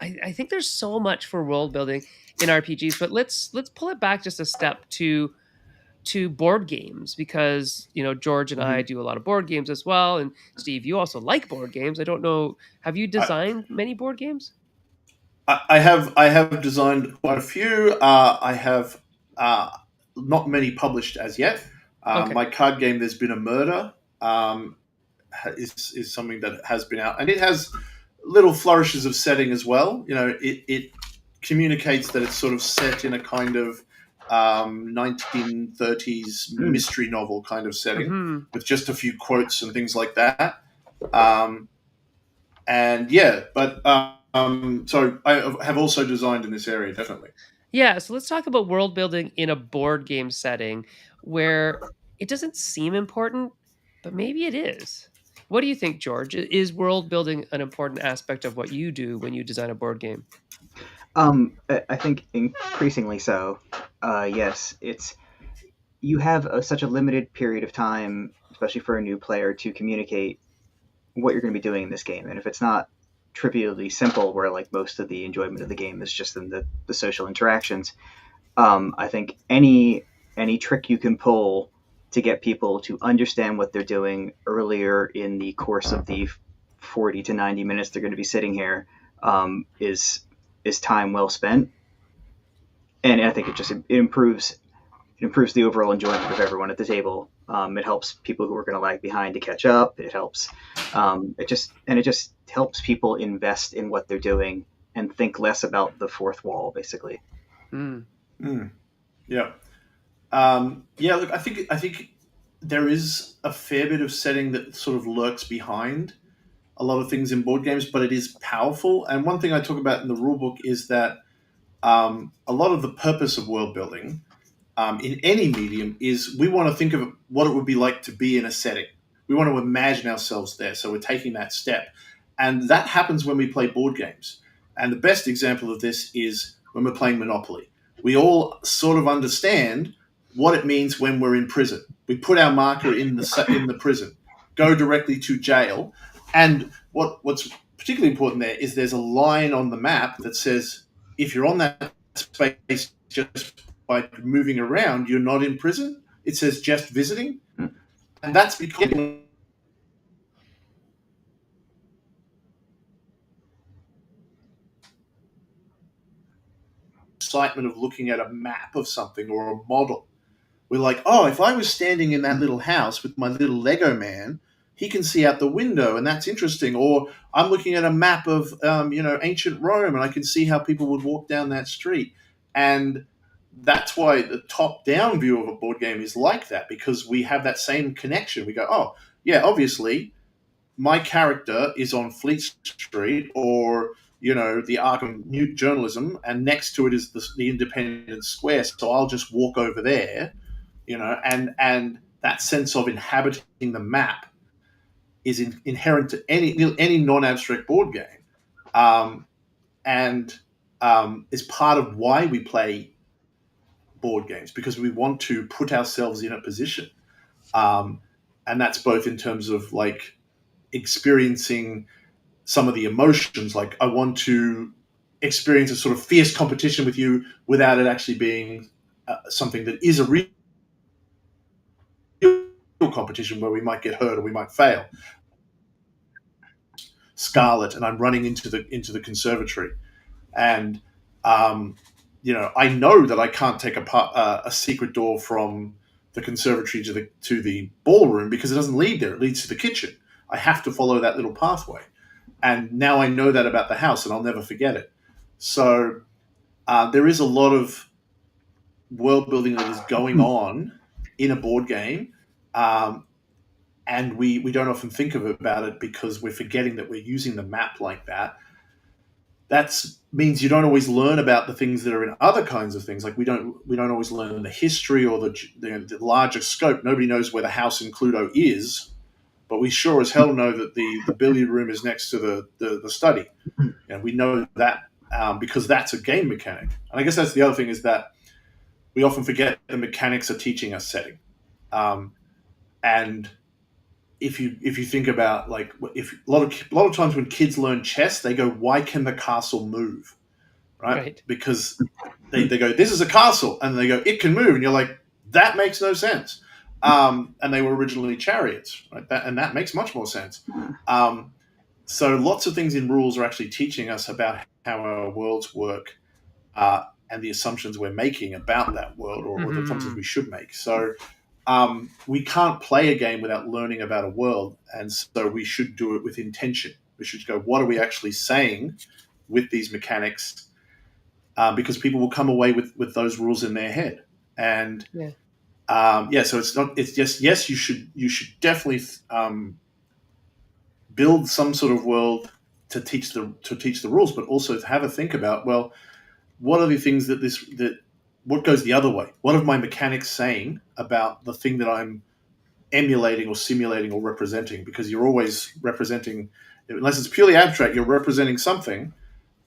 I think there's so much for world building in RPGs, but let's pull it back just a step to board games because George and I hmm do a lot of board games as well, and Steve, you also like board games. I don't know, have you I, designed many board games? I have designed quite a few. I have uh, not many published as yet. Okay. My card game, There's Been a Murder, um, is something that has been out, and it has little flourishes of setting as well. It communicates that it's sort of set in a kind of 1930s Mm. mystery novel kind of setting Hmm. with just a few quotes and things like that. Um, and yeah, but so I have also designed in this area, definitely. Yeah, so let's talk about world building in a board game setting where it doesn't seem important, but maybe it is. What do you think, George? Is world building an important aspect of what you do when you design a board game? I think increasingly so. Yes, it's you have such a limited period of time, especially for a new player, to communicate what you're going to be doing in this game. And if it's not trivially simple, where like most of the enjoyment of the game is just in the social interactions, I think any trick you can pull to get people to understand what they're doing earlier in the course of the 40 to 90 minutes they're going to be sitting here is time well spent. And I think it improves the overall enjoyment of everyone at the table. It helps people who are going to lag behind to catch up. It just helps people invest in what they're doing and think less about the fourth wall, basically. Mm. Mm, yeah. Yeah, look, I think there is a fair bit of setting that sort of lurks behind a lot of things in board games, but it is powerful. And one thing I talk about in the rule book is that a lot of the purpose of world building in any medium is we want to think of what it would be like to be in a setting. We want to imagine ourselves there. So we're taking that step. And that happens when we play board games. And the best example of this is when we're playing Monopoly. We all sort of understand what it means when we're in prison. We put our marker in the prison, go directly to jail. And what's particularly important there is there's a line on the map that says if you're on that space just by moving around, you're not in prison. It says just visiting. And that's because excitement of looking at a map of something or a model. We're like, oh, if I was standing in that little house with my little Lego man, he can see out the window, and that's interesting. Or I'm looking at a map of, ancient Rome, and I can see how people would walk down that street. And that's why the top-down view of a board game is like that, because we have that same connection. We go, oh, yeah, obviously, my character is on Fleet Street or the Arkham New Journalism, and next to it is the Independence Square. So I'll just walk over there, and that sense of inhabiting the map is inherent to any non-abstract board game, um, and is part of why we play board games because we want to put ourselves in a position, um, and that's both in terms of like experiencing some of the emotions. Like I want to experience a sort of fierce competition with you without it actually being something that is a real competition where we might get hurt or we might fail. Scarlet, and I'm running into the conservatory, and I know that I can't take a secret door from the conservatory to the ballroom because it doesn't lead there; it leads to the kitchen. I have to follow that little pathway, and now I know that about the house, and I'll never forget it. So there is a lot of world building that is going on in a board game, um, and we don't often think about it because we're forgetting that we're using the map like that. That means you don't always learn about the things that are in other kinds of things. Like we don't always learn the history or the larger scope. Nobody knows where the house in Cluedo is, but we sure as hell know that the billiard room is next to the study. And we know that because that's a game mechanic. And I guess that's the other thing, is that we often forget the mechanics are teaching us setting. And if you think about, like, if a lot of times when kids learn chess, they go, "Why can the castle move?" Right? Right. Because they go, "This is a castle," and they go, "It can move," and you're like, "That makes no sense." And they were originally chariots, right? That makes much more sense. So lots of things in rules are actually teaching us about how our worlds work, and the assumptions we're making about that world, or the assumptions we should make. So we can't play a game without learning about a world, and so we should do it with intention. We should go, what are we actually saying with these mechanics? Because people will come away with those rules in their head. And so it's just, yes, you should definitely build some sort of world to teach the rules, but also to have a think about, well, what are the things that what goes the other way? What are my mechanics saying about the thing that I'm emulating or simulating or representing? Because you're always representing, unless it's purely abstract, you're representing something,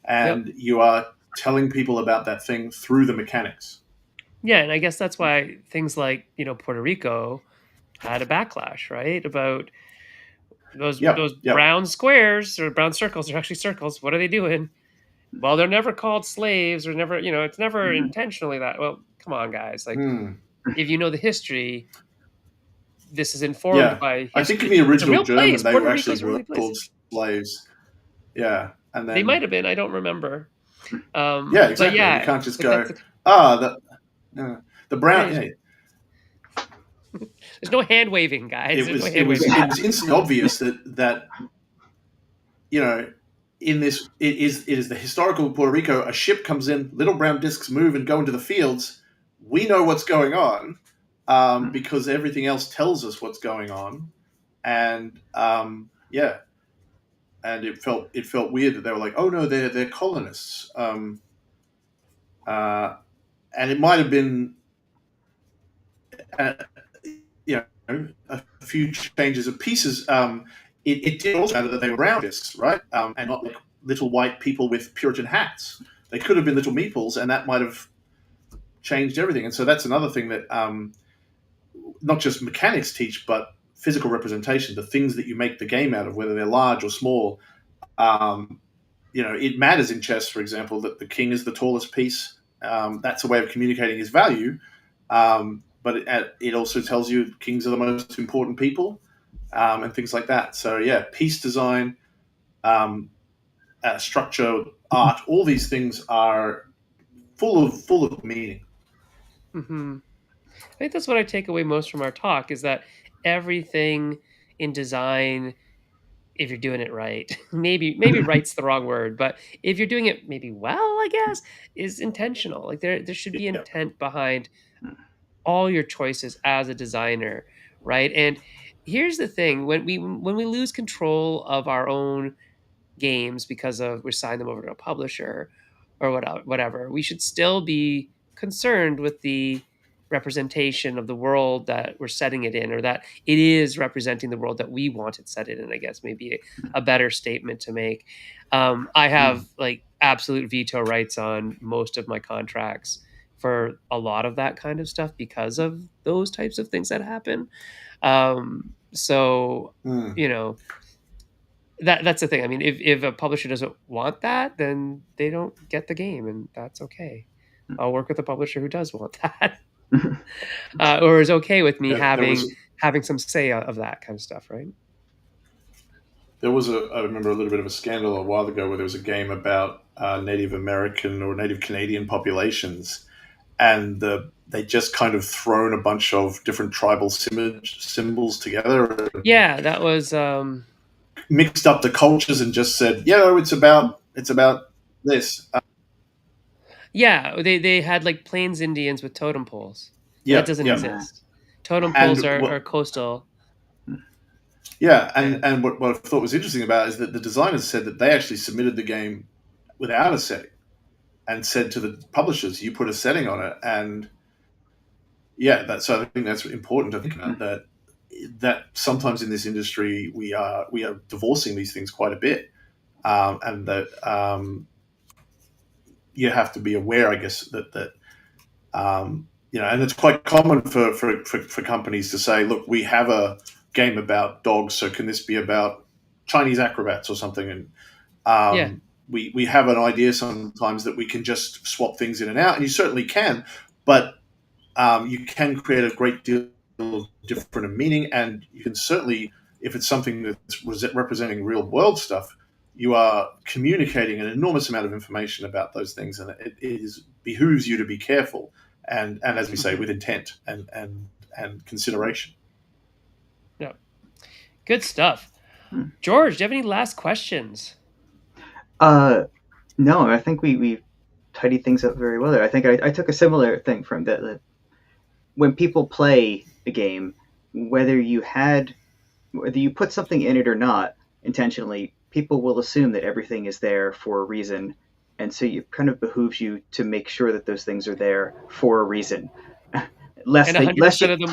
and you are telling people about that thing through the mechanics. Yeah, and I guess that's why things like, Puerto Rico had a backlash, right? About those brown squares or brown circles. They're actually circles. What are they doing? Well, they're never called slaves, or never, it's never intentionally that. Well, come on, guys. Like, if you know the history, this is informed by history. I think in the It's a original real German, place. they Puerto were Rico is actually a really place. called slaves. Yeah, and then they might have been. I don't remember. Yeah, exactly. But yeah, you can't just like go, the brown. Yeah, there's no hand waving, guys. It was instantly obvious that in this, it is the historical Puerto Rico. A ship comes in, little brown discs move and go into the fields. We know what's going on because everything else tells us what's going on, and and it felt weird that they were like, oh no, they're colonists, and it might have been uh, a few changes of pieces. It did also matter that they were round discs, right? And not like little white people with Puritan hats. They could have been little meeples, and that might have changed everything. And so that's another thing that not just mechanics teach, but physical representation, the things that you make the game out of, whether they're large or small. It matters in chess, for example, that the king is the tallest piece. That's a way of communicating his value. But it also tells you kings are the most important people, and things like that. So yeah, piece design, structure, art, all these things are full of meaning. I think that's what I take away most from our talk, is that everything in design, if you're doing it right, maybe right's the wrong word, but if you're doing it maybe well, I guess, is intentional. Like there should be intent behind all your choices as a designer, right? And here's the thing: when we lose control of our own games because of we sign them over to a publisher or whatever, we should still be concerned with the representation of the world that we're setting it in, or that it is representing the world that we want it set it in. I guess maybe a better statement to make. I have like absolute veto rights on most of my contracts for a lot of that kind of stuff because of those types of things that happen. So that's the thing. I mean, if a publisher doesn't want that, then they don't get the game, and that's okay. I'll work with a publisher who does want that, or is okay with me having some say of that kind of stuff, right? There was I remember a little bit of a scandal a while ago where there was a game about Native American or Native Canadian populations, and they just kind of thrown a bunch of different tribal symbols together. Yeah, that was mixed up the cultures and just said, it's about this. Yeah, they had like Plains Indians with totem poles. That doesn't exist. Totem poles are coastal. Yeah, And and what I thought was interesting about it is that the designers said that they actually submitted the game without a setting and said to the publishers, "You put a setting on it." And yeah, so I think that's important to think about that sometimes in this industry we are divorcing these things quite a bit, and that you have to be aware, I guess, that and it's quite common for companies to say, look, we have a game about dogs, so can this be about Chinese acrobats or something? And yeah, we have an idea sometimes that we can just swap things in and out, and you certainly can, but you can create a great deal of different meaning, and you can certainly, if it's something that's representing real world stuff, you are communicating an enormous amount of information about those things, and it behooves you to be careful and as we say, hmm with intent and consideration. yeah, good stuff. Hmm. George, do you have any last questions? Uh, no, I think we tidied things up very well there. I think I took a similar thing from that when people play a game, whether you had whether you put something in it or not intentionally, people will assume that everything is there for a reason, and so it kind of behooves you to make sure that those things are there for a reason. And Less you,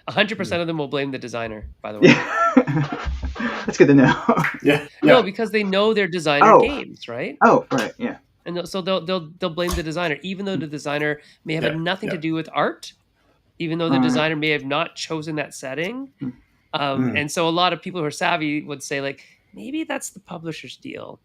100% of them will blame the designer, by the way. yeah, that's good to know. Yeah, No, yeah, because they know they're designer Oh, games, right? oh, right, yeah. And so they'll blame the designer, even though the designer may have had yeah, nothing to yeah. do with art, even though the Uh, designer may have not chosen that setting. Mm, And so a lot of people who are savvy would say, like, maybe that's the publisher's deal,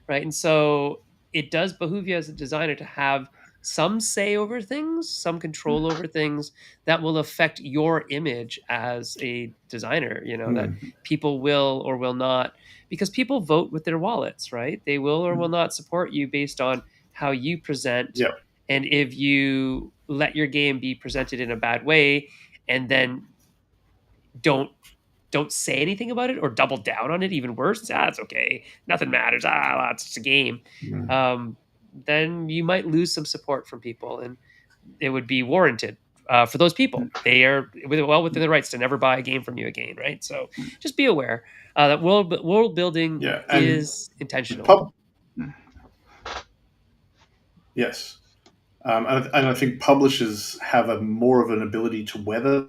right? And so it does behoove you as a designer to have some say over things, some control over things that will affect your image as a designer, that mm, people will or will not, because people vote with their wallets, right? They will or will not support you based on how you present. yeah. And if you let your game be presented in a bad way and then don't say anything about it or double down on it, even worse, it's okay, nothing matters, well, it's just a game, Mm, um, then you might lose some support from people, and it would be warranted for those people. They are well within their rights to never buy a game from you again, right? So just be aware that world building yeah, and is intentional. pub yes. And I think publishers have a more of an ability to weather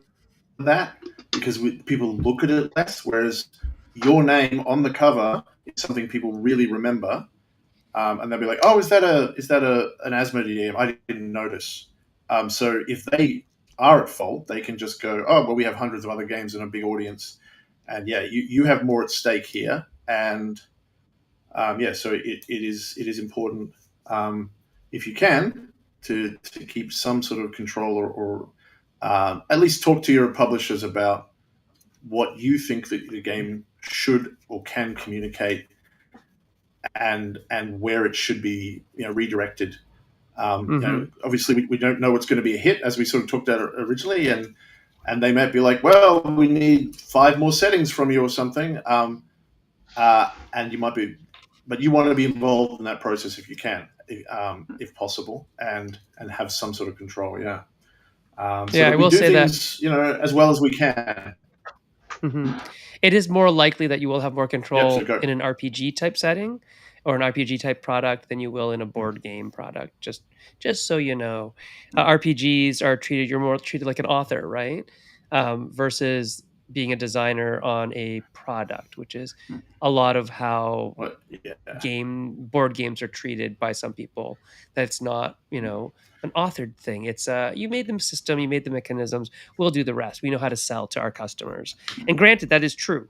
that because people look at it less, whereas your name on the cover is something people really remember, and they'll be like, "Oh, is that an Asmodee game? I didn't notice." So if they are at fault, they can just go, "Oh, well, we have hundreds of other games and a big audience, and yeah, you have more at stake here." And yeah, so it is important, if you can, to keep some sort of control or at least talk to your publishers about what you think that the game should or can communicate and where it should be redirected. Hmm Obviously we don't know what's going to be a hit, as we sort of talked about originally, and they might be like, well, we need 5 more settings from you or something, and you might be, but you want to be involved in that process if you can, if possible, and have some sort of control. Yeah. So Yeah, that I we will do say that. things, as well as we can. Mhm. It is more likely that you will have more Yep. So control go. in an RPG type setting or an RPG type product than you will in a board game product. Just so you know, RPGs are treated. You're more treated like an author, right? Versus being a designer on a product, which is a lot of how What? Yeah. board games are treated by some people. That's not an authored thing. It's you made the system, you made the mechanisms, we'll do the rest. We know how to sell to our customers. And granted, that is true,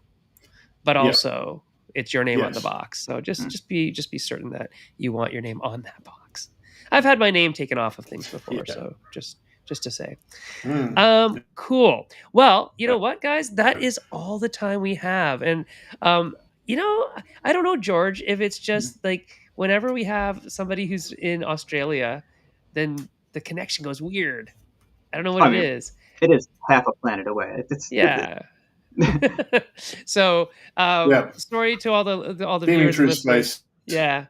but Yeah. also it's your name on the Yes. box. So just be certain that you want your name on that box. I've had my name taken off of things before, Yeah. so just to say. Mm. Cool. Well, you know Yeah. what, guys? That is all the time we have. And um, you know, I don't know, George, if it's just like whenever we have somebody who's in Australia, then the connection goes weird. I don't know what I it mean, is. it is half a planet away. It's Yeah. So, Yeah. sorry to all the Beaming viewers and through listeners. space. Yeah.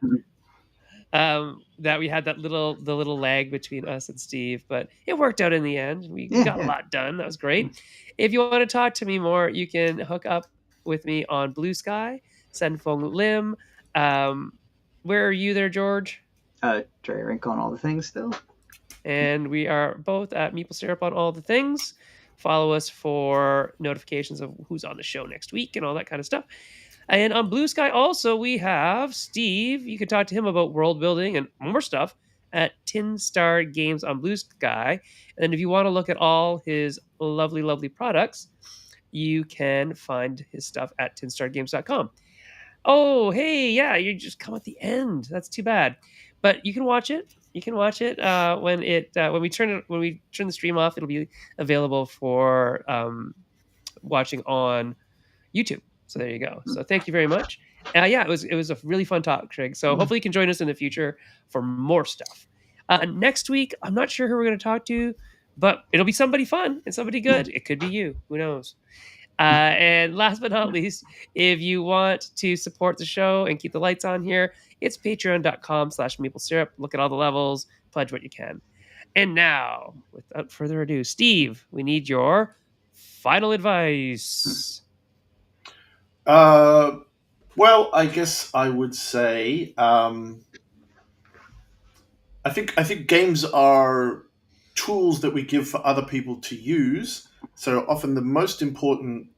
That we had the little lag between us and Steve, but it worked out in the end. We yeah, got a yeah. lot done. That was great. If you want to talk to me more, you can hook up with me on Blue Sky, Sen Lim. Um, where are you there, George? Dry Rink on all the things still. And we are both at Maple Syrup on all the things. Follow us for notifications of who's on the show next week and all that kind of stuff. And on Blue Sky, also, we have Steve. You can talk to him about world building and more stuff at Tin Star Games on Blue Sky. And if you want to look at all his lovely, lovely products, you can find his stuff at tinstargames.com. Oh, hey, yeah, you just come at the end. That's too bad. But you can watch it. You can watch it when we turn the stream off. It'll be available for watching on YouTube. So there you go. So thank you very much. Yeah, it was a really fun talk, Craig. So hopefully you can join us in the future for more stuff. Next week, I'm not sure who we're going to talk to, but it'll be somebody fun and somebody good. It could be you. Who knows? And last but not least, if you want to support the show and keep the lights on here, it's patreon.com/maple syrup. Look at all the levels, pledge what you can. And now, without further ado, Steve, we need your final advice. Well, I guess I would say I think games are tools that we give for other people to use. So often the most important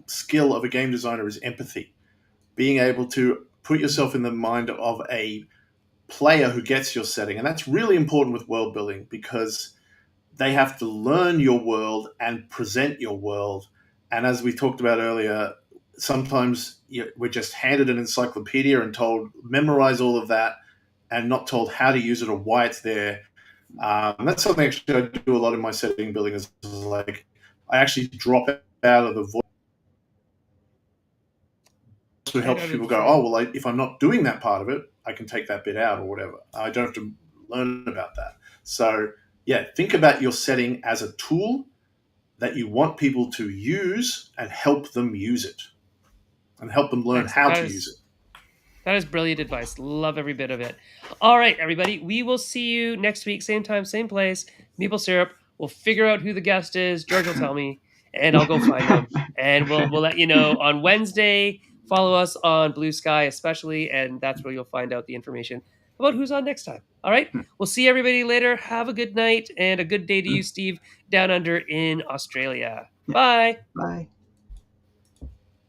skill of a game designer is empathy, being able to put yourself in the mind of a player who gets your setting. And that's really important with world building because they have to learn your world and present your world. And as we talked about earlier, sometimes we're just handed an encyclopedia and told memorize all of that and not told how to use it or why it's there. That's something actually I do a lot in my setting building is like I actually drop out of the voice to help people go, oh, well, if I'm not doing that part of it, I can take that bit out or whatever. I don't have to learn about that. So, yeah, think about your setting as a tool that you want people to use and help them use it and help them learn how to use it. That is brilliant advice. Love every bit of it. All right, everybody. We will see you next week, same time, same place. Maple Syrup. We'll figure out who the guest is. George will tell me, and I'll go find them. And we'll let you know on Wednesday. Follow us on Blue Sky, especially, and that's where you'll find out the information about who's on next time. All right. We'll see everybody later. Have a good night and a good day to you, Steve, down under in Australia. Bye. Bye.